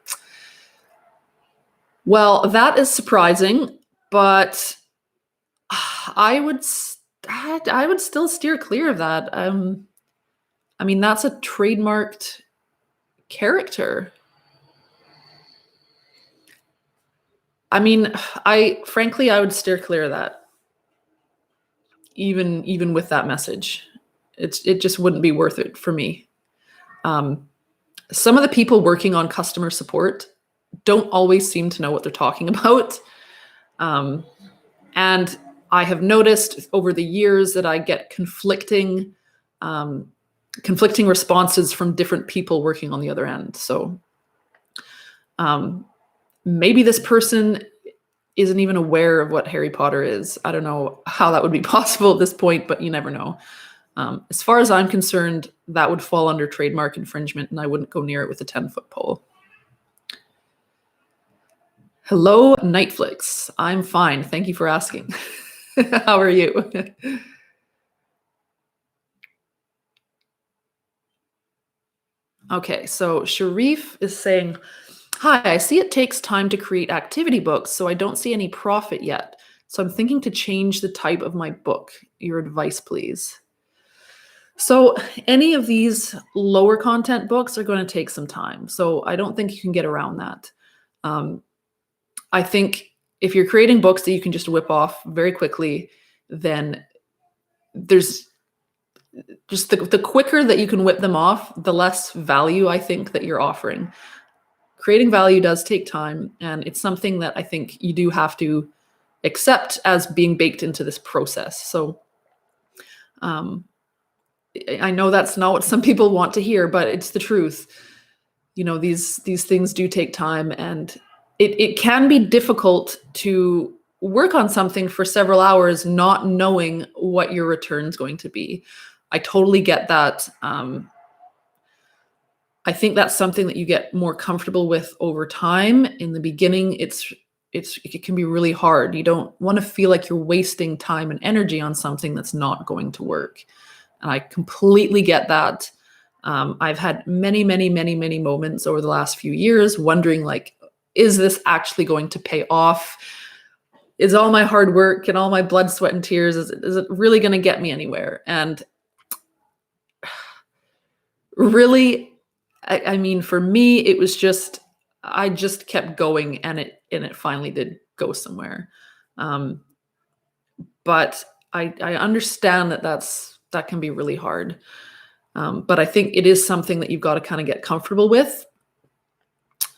Well, that is surprising, but I would still steer clear of that. I mean, that's a trademarked character. I mean, frankly, I would steer clear of that. Even with that message, it just wouldn't be worth it for me. Some of the people working on customer support don't always seem to know what they're talking about. And I have noticed over the years that I get conflicting responses from different people working on the other end. So maybe this person isn't even aware of what Harry Potter is. I don't know how that would be possible at this point, but you never know. As far as I'm concerned, that would fall under trademark infringement, and I wouldn't go near it with a 10-foot pole. Hello, Nightflix. I'm fine. Thank you for asking. How are you? Okay, so Sharif is saying, hi, I see it takes time to create activity books, so I don't see any profit yet. So I'm thinking to change the type of my book. Your advice, please. So any of these lower content books are going to take some time. So I don't think you can get around that. I think if you're creating books that you can just whip off very quickly, then there's just the quicker that you can whip them off, the less value I think that you're offering. Creating value does take time, and it's something that I think you do have to accept as being baked into this process. So I know that's not what some people want to hear, but it's the truth. These things do take time, and it can be difficult to work on something for several hours not knowing what your return is going to be. I totally get that. I think that's something that you get more comfortable with over time. In the beginning, it can be really hard. You don't want to feel like you're wasting time and energy on something that's not going to work. And I completely get that. I've had many, many, many, many moments over the last few years wondering, like, is this actually going to pay off? Is all my hard work and all my blood, sweat, and tears, is it really going to get me anywhere? And really, I mean, for me, it was just I just kept going, and it finally did go somewhere. Um, but I understand that that can be really hard. But I think it is something that you've got to kind of get comfortable with.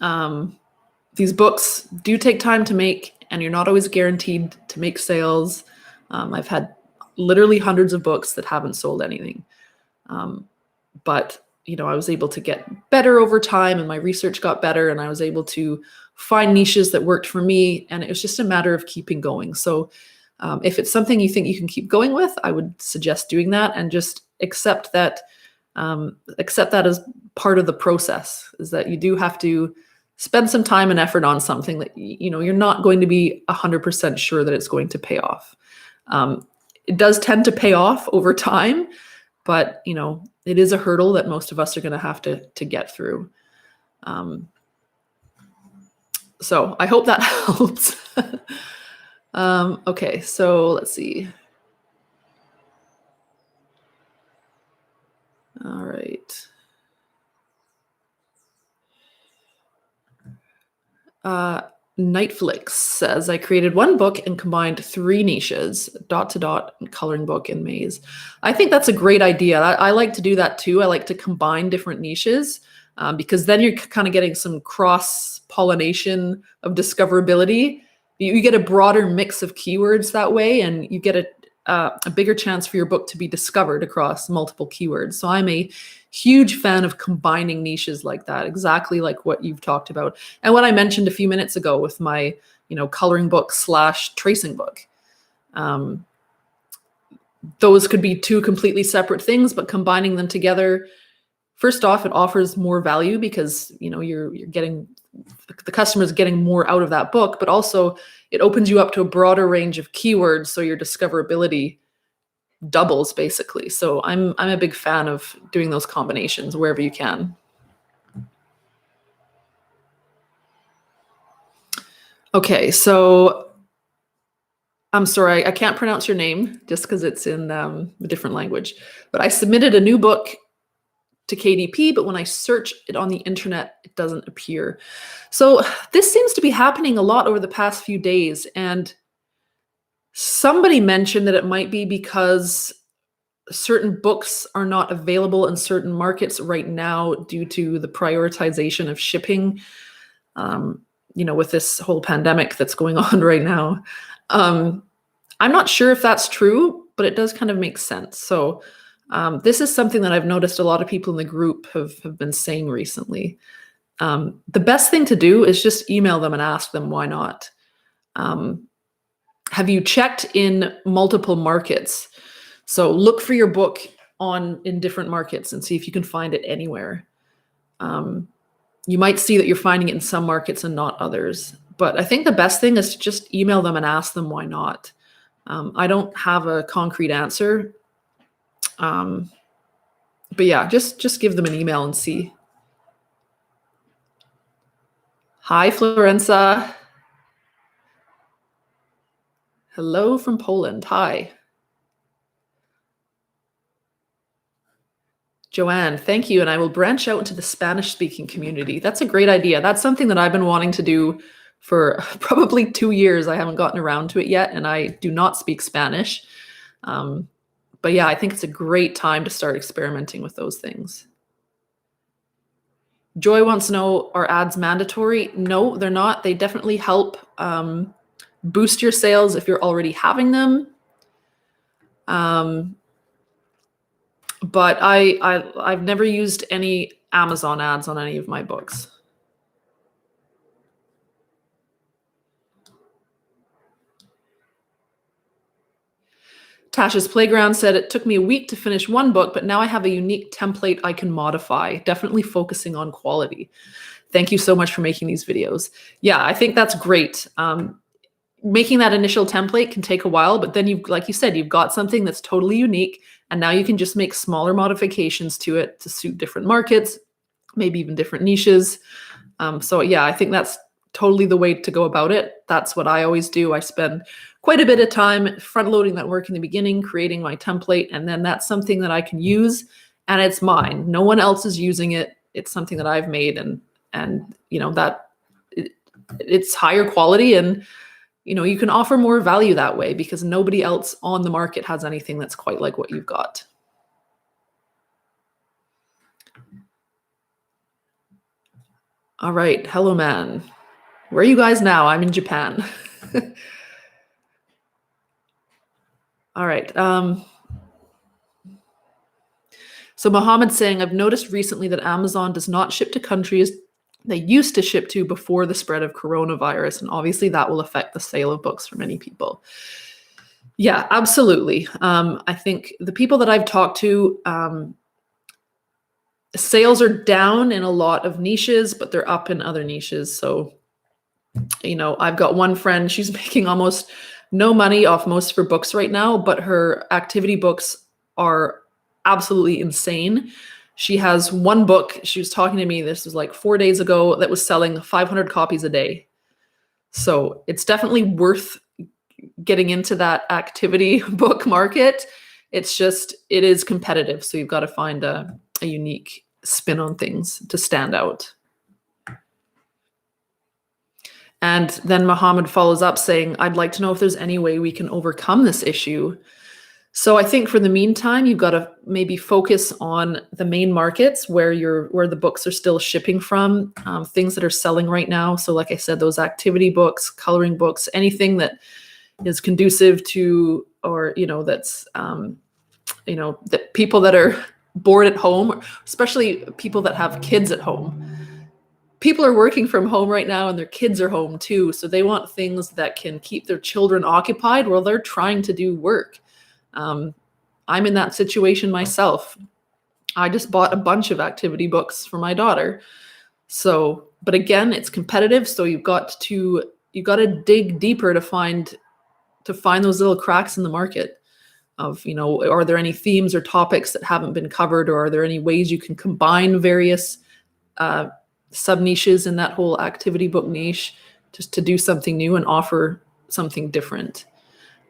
Um, these books do take time to make, and you're not always guaranteed to make sales. I've had literally hundreds of books that haven't sold anything. Um, but I was able to get better over time, and my research got better, and I was able to find niches that worked for me, and it was just a matter of keeping going. So if it's something you think you can keep going with, I would suggest doing that, and just accept that as part of the process, is that you do have to spend some time and effort on something that you're not going to be 100% sure that it's going to pay off. It does tend to pay off over time, but it is a hurdle that most of us are going to have to get through. So I hope that helps. Okay, so let's see. All right. Nightflix says, I created one book and combined 3 niches, dot to dot, coloring book, and maze. I think that's a great idea. I like to do that too. I like to combine different niches because then you're kind of getting some cross-pollination of discoverability. You get a broader mix of keywords that way, and you get a bigger chance for your book to be discovered across multiple keywords. So I'm a huge fan of combining niches like that, exactly like what you've talked about. And what I mentioned a few minutes ago with my, coloring book / tracing book. Those could be 2 completely separate things, but combining them together, first off, it offers more value because, you're getting, the customer is getting more out of that book, but also it opens you up to a broader range of keywords. So your discoverability doubles basically. So I'm a big fan of doing those combinations wherever you can. Okay, so I'm sorry, I can't pronounce your name just because it's in a different language, but I submitted a new book to KDP, but when I search it on the internet, it doesn't appear. So this seems to be happening a lot over the past few days, and somebody mentioned that it might be because certain books are not available in certain markets right now due to the prioritization of shipping, with this whole pandemic that's going on right now. I'm not sure if that's true, but it does kind of make sense. So this is something that I've noticed a lot of people in the group have been saying recently. The best thing to do is just email them and ask them why not. Have you checked in multiple markets? So look for your book in different markets and see if you can find it anywhere. You might see that you're finding it in some markets and not others. But I think the best thing is to just email them and ask them why not. I don't have a concrete answer. But yeah, just give them an email and see. Hi, Florenza. Hello from Poland. Hi. Joanne, thank you. And I will branch out into the Spanish-speaking community. That's a great idea. That's something that I've been wanting to do for probably 2 years. I haven't gotten around to it yet, and I do not speak Spanish. But yeah, I think it's a great time to start experimenting with those things. Joy wants to know, are ads mandatory? No, they're not. They definitely help boost your sales if you're already having them. But I've never used any Amazon ads on any of my books. Tasha's Playground said, it took me a week to finish one book, but now I have a unique template I can modify, definitely focusing on quality. Thank you so much for making these videos. Yeah, I think that's great. Making that initial template can take a while, but then like you said, you've got something that's totally unique, and now you can just make smaller modifications to it to suit different markets, maybe even different niches. So yeah, I think that's totally the way to go about it. That's what I always do. I spend quite a bit of time front loading that work in the beginning, creating my template, and then that's something that I can use, and it's mine. No one else is using it. it's something that I've made, and that it's higher quality, and you can offer more value that way because nobody else on the market has anything that's quite like what you've got. All right, hello man. Where are you guys now? I'm in Japan. All right. So Mohammed's saying, I've noticed recently that Amazon does not ship to countries they used to ship to before the spread of coronavirus. And obviously that will affect the sale of books for many people. Yeah, absolutely. I think the people that I've talked to, sales are down in a lot of niches, but they're up in other niches. So, I've got one friend, she's making almost no money off most of her books right now, but her activity books are absolutely insane. She has one book, she was talking to me, this was like 4 days ago, that was selling 500 copies a day. So it's definitely worth getting into that activity book market. It's just, it is competitive. So you've got to find a unique spin on things to stand out. And then Mohammed follows up saying, I'd like to know if there's any way we can overcome this issue. So I think for the meantime, you've got to maybe focus on the main markets where the books are still shipping from, things that are selling right now. So like I said, those activity books, coloring books, anything that is conducive to, or, that's, that people that are bored at home, especially people that have kids at home. People are working from home right now and their kids are home too. So they want things that can keep their children occupied while they're trying to do work. I'm in that situation myself. I just bought a bunch of activity books for my daughter. So, but again, it's competitive. So you've got to dig deeper to find those little cracks in the market of, are there any themes or topics that haven't been covered, or are there any ways you can combine various sub niches in that whole activity book niche just to do something new and offer something different.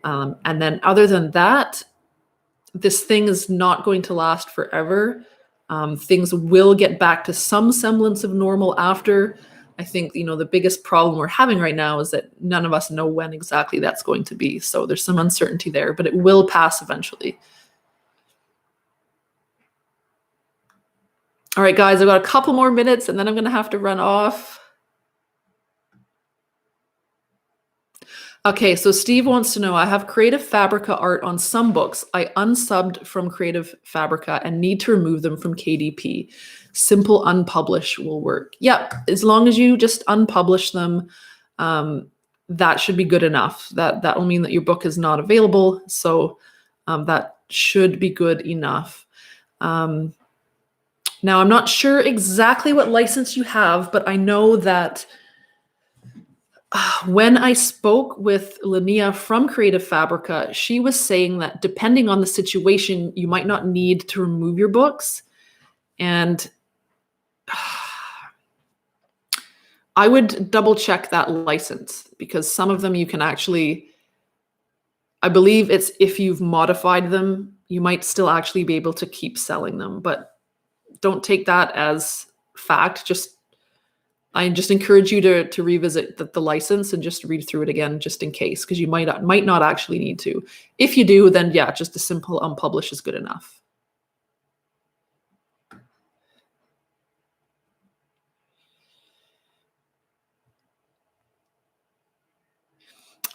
And then other than that, this thing is not going to last forever. Things will get back to some semblance of normal after. I think, the biggest problem we're having right now is that none of us know when exactly that's going to be. So there's some uncertainty there, but it will pass eventually. All right, guys, I've got a couple more minutes and then I'm going to have to run off. Okay, so Steve wants to know, I have Creative Fabrica art on some books. I unsubbed from Creative Fabrica and need to remove them from KDP. Simple unpublish will work. Yeah, as long as you just unpublish them, that should be good enough. That will mean that your book is not available. So that should be good enough. Now, I'm not sure exactly what license you have, but I know that when I spoke with Linnea from Creative Fabrica, she was saying that depending on the situation, you might not need to remove your books. And I would double check that license, because some of them you can actually, I believe it's if you've modified them, you might still actually be able to keep selling them, but don't take that as fact. I just encourage you to revisit the license and just read through it again, just in case, because you might not actually need to. If you do, then yeah, just a simple unpublish is good enough.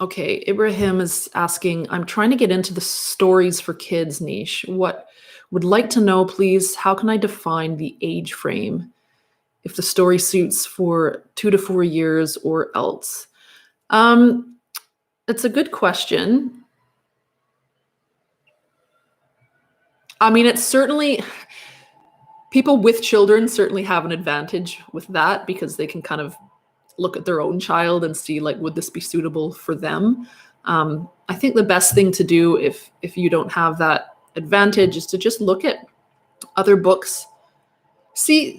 Okay, Ibrahim is asking, I'm trying to get into the stories for kids niche. Would like to know, please, how can I define the age frame? If the story suits for 2 to 4 years or else? It's a good question. I mean, it's certainly, people with children certainly have an advantage with that, because they can kind of look at their own child and see, like, would this be suitable for them? I think the best thing to do if you don't have that advantage is to just look at other books.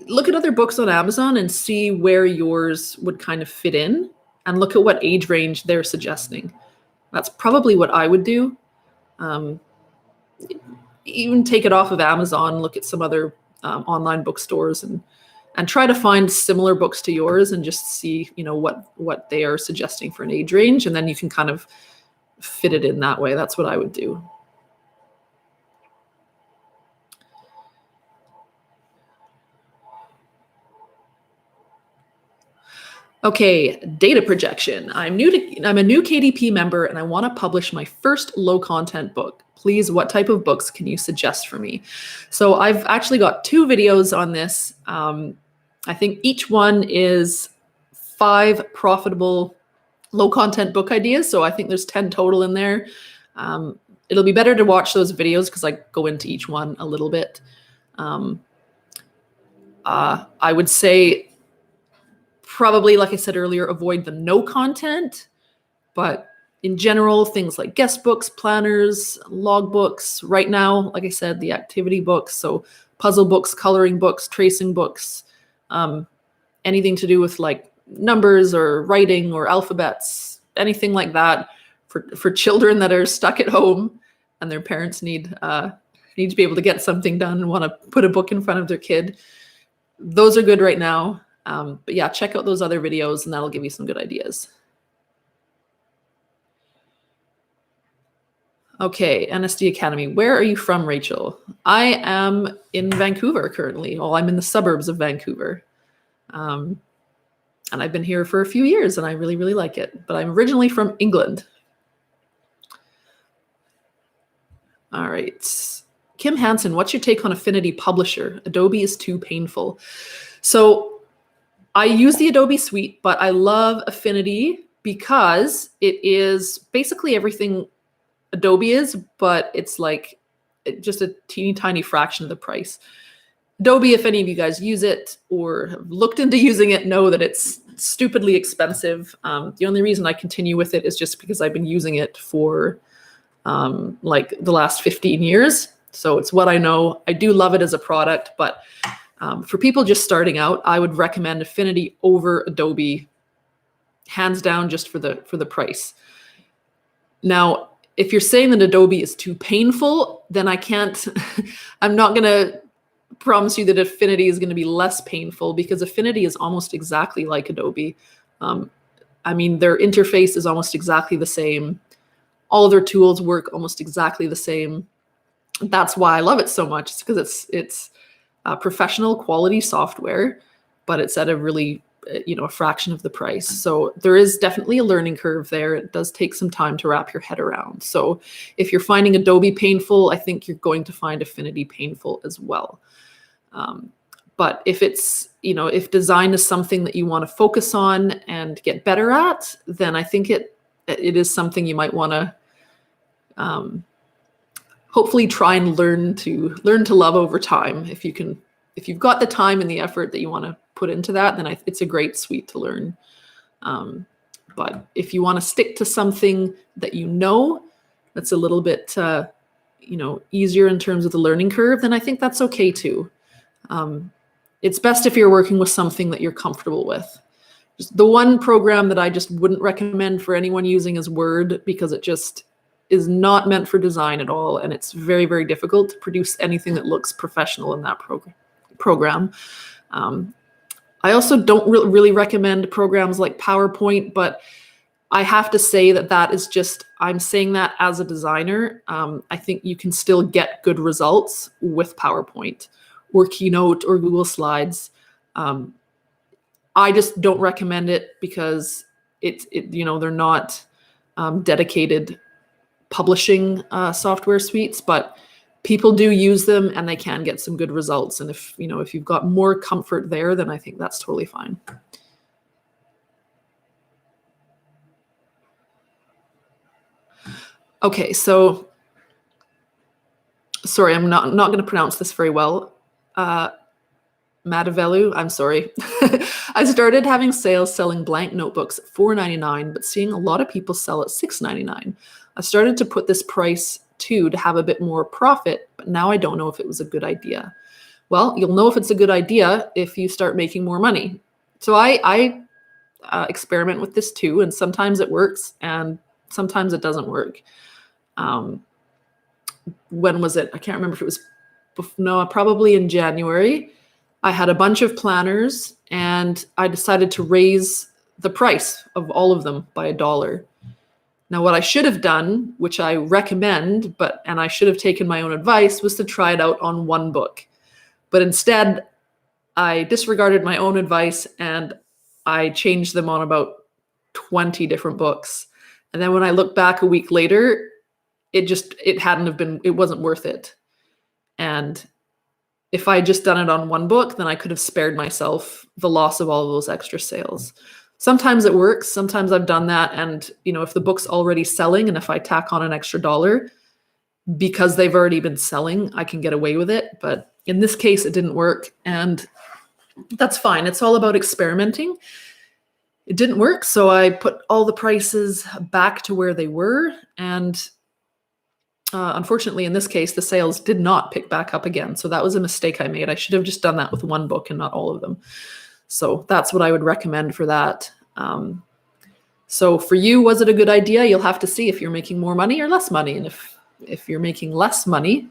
Look at other books on Amazon and see where yours would kind of fit in, and look at what age range they're suggesting. That's probably what I would do. Even take it off of Amazon, look at some other online bookstores and and try to find similar books to yours and just see, what they are suggesting for an age range. And then you can kind of fit it in that way. That's what I would do. Okay, data projection. I'm a new KDP member and I want to publish my first low content book. Please, what type of books can you suggest for me? So I've actually got 2 videos on this. I think each one is 5 profitable low content book ideas. So I think there's 10 total in there. It'll be better to watch those videos because I go into each one a little bit. I would say probably, like I said earlier, avoid the no content, but in general, things like guest books, planners, log books. Right now, like I said, the activity books, so puzzle books, coloring books, tracing books, anything to do with like numbers or writing or alphabets, anything like that for children that are stuck at home and their parents need to be able to get something done and want to put a book in front of their kid. Those are good right now. But yeah, check out those other videos and that'll give you some good ideas. Okay, NSD Academy. Where are you from, Rachel? I am in Vancouver currently. Well, I'm in the suburbs of Vancouver. And I've been here for a few years and I really, really like it. But I'm originally from England. All right. Kim Hansen, what's your take on Affinity Publisher? Adobe is too painful. So I use the Adobe suite, but I love Affinity because it is basically everything Adobe is, but it's like just a teeny tiny fraction of the price. Adobe, if any of you guys use it or have looked into using it, know that it's stupidly expensive. The only reason I continue with it is just because I've been using it for like the last 15 years. So it's what I know. I do love it as a product, but for people just starting out, I would recommend Affinity over Adobe, hands down, just for the price. Now, if you're saying that Adobe is too painful, then I can't, I'm not going to promise you that Affinity is going to be less painful because Affinity is almost exactly like Adobe. I mean, their interface is almost exactly the same. All of their tools work almost exactly the same. That's why I love it so much. It's because it's professional quality software, but it's at a really, a fraction of the price. So there is definitely a learning curve there. It does take some time to wrap your head around. So if you're finding Adobe painful, I think you're going to find Affinity painful as well. But if it's, if design is something that you want to focus on and get better at, then I think it is something you might want to hopefully try and learn to love over time. If you've got the time and the effort that you want to put into that, then it's a great suite to learn. But if you want to stick to something that that's a little bit easier in terms of the learning curve, then I think that's okay too. It's best if you're working with something that you're comfortable with. Just the one program that I just wouldn't recommend for anyone using is Word, because it just is not meant for design at all. And it's very, very difficult to produce anything that looks professional in that program. I also don't really recommend programs like PowerPoint, but I have to say that is just, I'm saying that as a designer. I think you can still get good results with PowerPoint or Keynote or Google Slides. I just don't recommend it because they're not dedicated publishing software suites, but people do use them and they can get some good results. And if you've got more comfort there, then I think that's totally fine. Okay, so sorry, I'm not going to pronounce this very well. Madavelu, I'm sorry. I started having sales selling blank notebooks at $4.99, but seeing a lot of people sell at $6.99. I started to put this price to have a bit more profit, but now I don't know if it was a good idea. Well, you'll know if it's a good idea if you start making more money. So I experiment with this too, and sometimes it works and sometimes it doesn't work. When was it? I can't remember if it was, probably in January. I had a bunch of planners and I decided to raise the price of all of them by $1. Now, what I should have done, which I recommend, and I should have taken my own advice, was to try it out on one book. But instead, I disregarded my own advice and I changed them on about 20 different books. And then when I look back a week later, it wasn't worth it. And if I had just done it on one book, then I could have spared myself the loss of all of those extra sales. Sometimes it works. Sometimes I've done that. And, if the book's already selling and if I tack on an extra $1 because they've already been selling, I can get away with it. But in this case, it didn't work. And that's fine. It's all about experimenting. It didn't work. So I put all the prices back to where they were. And unfortunately, in this case, the sales did not pick back up again. So that was a mistake I made. I should have just done that with one book and not all of them. So that's what I would recommend for that. So for you, was it a good idea? You'll have to see if you're making more money or less money. And if you're making less money,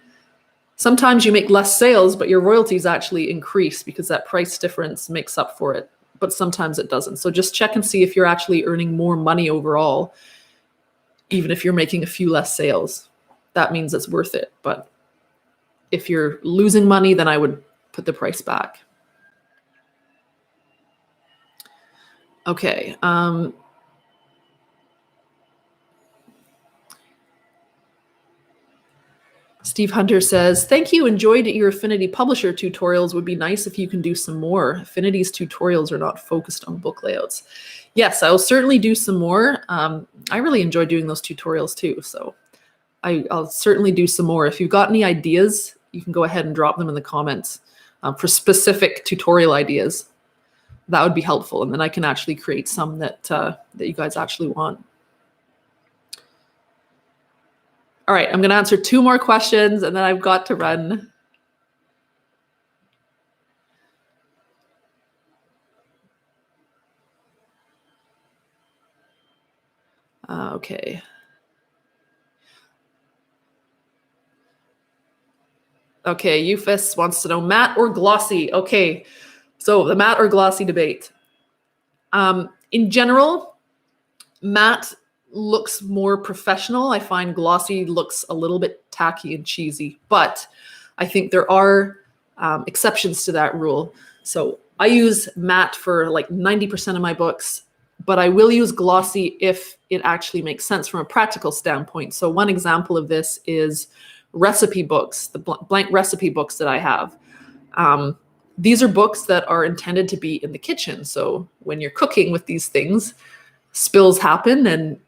sometimes you make less sales, but your royalties actually increase because that price difference makes up for it. But sometimes it doesn't. So just check and see if you're actually earning more money overall, even if you're making a few less sales. That means it's worth it. But if you're losing money, then I would put the price back. Okay. Steve Hunter says, thank you. Enjoyed your Affinity Publisher tutorials. Would be nice if you can do some more. Affinity's tutorials are not focused on book layouts. Yes, I will certainly do some more. I really enjoy doing those tutorials too. So I'll certainly do some more. If you've got any ideas, you can go ahead and drop them in the comments for specific tutorial ideas. That would be helpful. And then I can actually create some that you guys actually want. All right, I'm going to answer 2 more questions and then I've got to run. Okay. Okay, Eufus wants to know matte or glossy. Okay, so the matte or glossy debate. In general, matte looks more professional. I find glossy looks a little bit tacky and cheesy, but I think there are exceptions to that rule. So I use matte for like 90% of my books, but I will use glossy if it actually makes sense from a practical standpoint. So one example of this is recipe books, the blank recipe books that I have. These are books that are intended to be in the kitchen. So when you're cooking with these things, spills happen and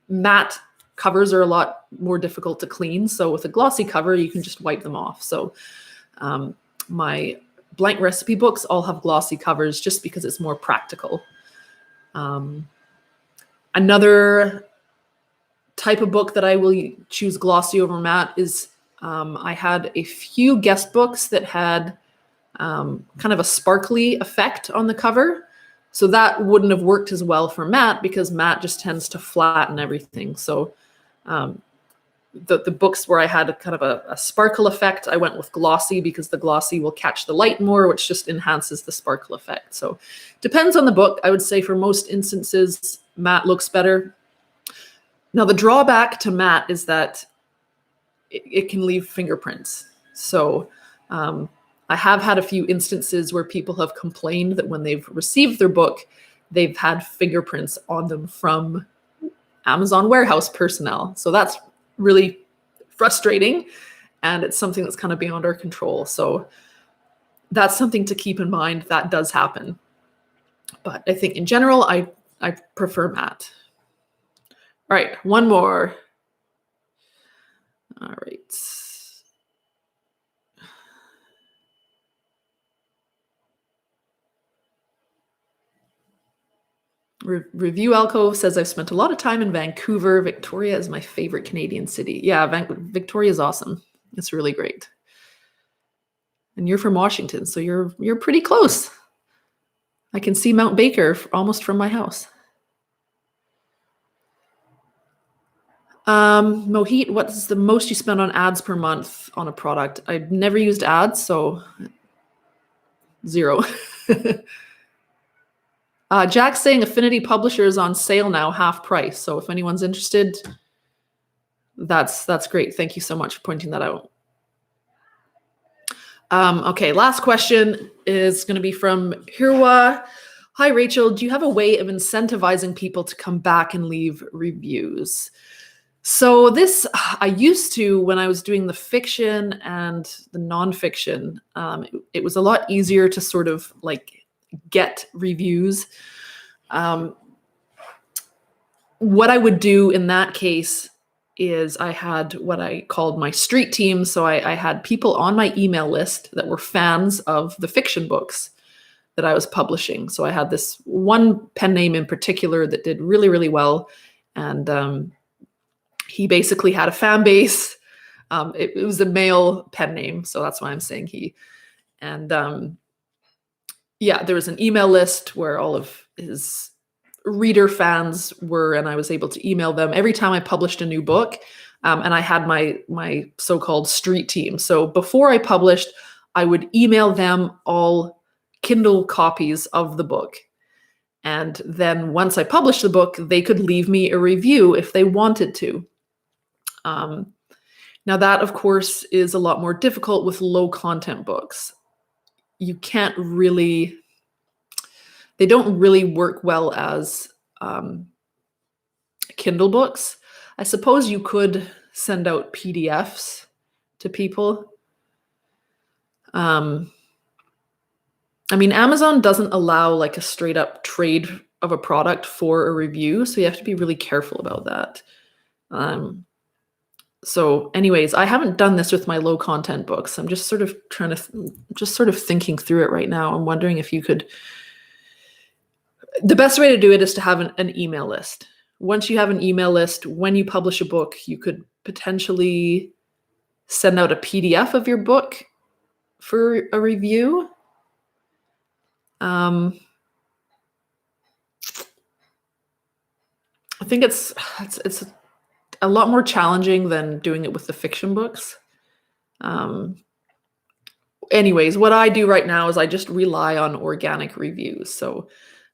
matte covers are a lot more difficult to clean. So with a glossy cover, you can just wipe them off. So my blank recipe books all have glossy covers just because it's more practical. Another type of book that I will choose glossy over matte is I had a few guest books that had kind of a sparkly effect on the cover. So that wouldn't have worked as well for matte because matte just tends to flatten everything. So the books where I had kind of a sparkle effect, I went with glossy because the glossy will catch the light more, which just enhances the sparkle effect. So depends on the book. I would say for most instances, matte looks better. Now the drawback to matte is that it can leave fingerprints. So I have had a few instances where people have complained that when they've received their book, they've had fingerprints on them from Amazon warehouse personnel. So that's really frustrating. And it's something that's kind of beyond our control. So that's something to keep in mind. That does happen. But I think in general, I prefer matte. All right, one more. All right. Review Alcove says, I've spent a lot of time in Vancouver. Victoria is my favorite Canadian city. Yeah, Victoria is awesome. It's really great. And you're from Washington, so you're pretty close. I can see Mount Baker almost from my house. Mohit, what's the most you spend on ads per month on a product? I've never used ads, so 0. Jack's saying Affinity Publisher is on sale now, half price. So if anyone's interested, that's great. Thank you so much for pointing that out. Okay, last question is going to be from Hirwa. Hi, Rachel. Do you have a way of incentivizing people to come back and leave reviews? So this, I used to, when I was doing the fiction and the nonfiction, it was a lot easier to sort of like get reviews. What I would do in that case is I had what I called my street team. So I had people on my email list that were fans of the fiction books that I was publishing. So I had this one pen name in particular that did really, really well. And he basically had a fan base. It was a male pen name, so that's why I'm saying he. And yeah, there was an email list where all of his reader fans were, and I was able to email them every time I published a new book. And I had my so-called street team. So before I published, I would email them all Kindle copies of the book. And then once I published the book, they could leave me a review if they wanted to. Now that, of course, is a lot more difficult with low content books. You can't really, they don't really work well as Kindle books. I suppose you could send out PDFs to people. I mean, Amazon doesn't allow like a straight up trade of a product for a review, so you have to be really careful about that. So anyways, I haven't done this with my low content books. I'm just sort of thinking through it right now. I'm wondering if you could, the best way to do it is to have an email list. Once you have an email list, when you publish a book, you could potentially send out a PDF of your book for a review. I think it's a lot more challenging than doing it with the fiction books. Anyways, what I do right now is I just rely on organic reviews. So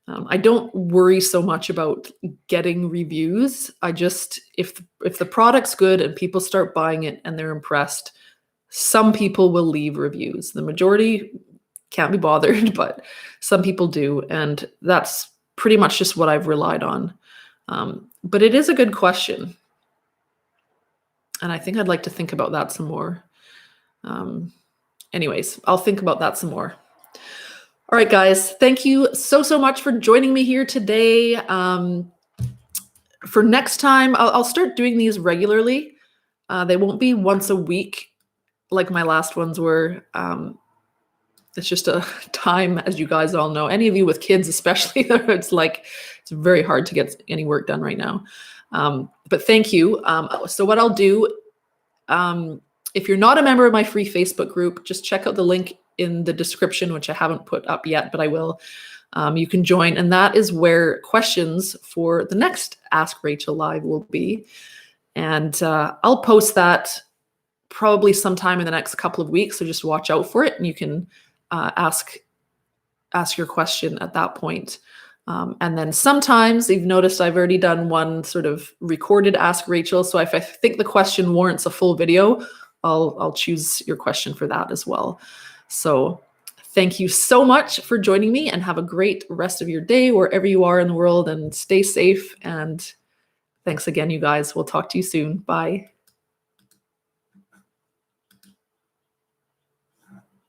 I don't worry so much about getting reviews. I just, if the product's good and people start buying it and they're impressed, some people will leave reviews. The majority can't be bothered, but some people do. And that's pretty much just what I've relied on. But it is a good question. And I think I'd like to think about that some more. Anyways, I'll think about that some more. All right, guys, thank you so much for joining me here today. For next time, I'll start doing these regularly. They won't be once a week like my last ones were. It's just a time, as you guys all know, any of you with kids especially, it's very hard to get any work done right now. But thank you. So what I'll do, if you're not a member of my free Facebook group, just check out the link in the description, which I haven't put up yet, but I will. You can join, and that is where questions for the next Ask Rachel Live will be. And I'll post that probably sometime in the next couple of weeks, so just watch out for it, and you can ask your question at that point. And then sometimes you've noticed I've already done one sort of recorded Ask Rachel. So if I think the question warrants a full video, I'll choose your question for that as well. So thank you so much for joining me, and have a great rest of your day wherever you are in the world, and stay safe. And thanks again, you guys. We'll talk to you soon. Bye.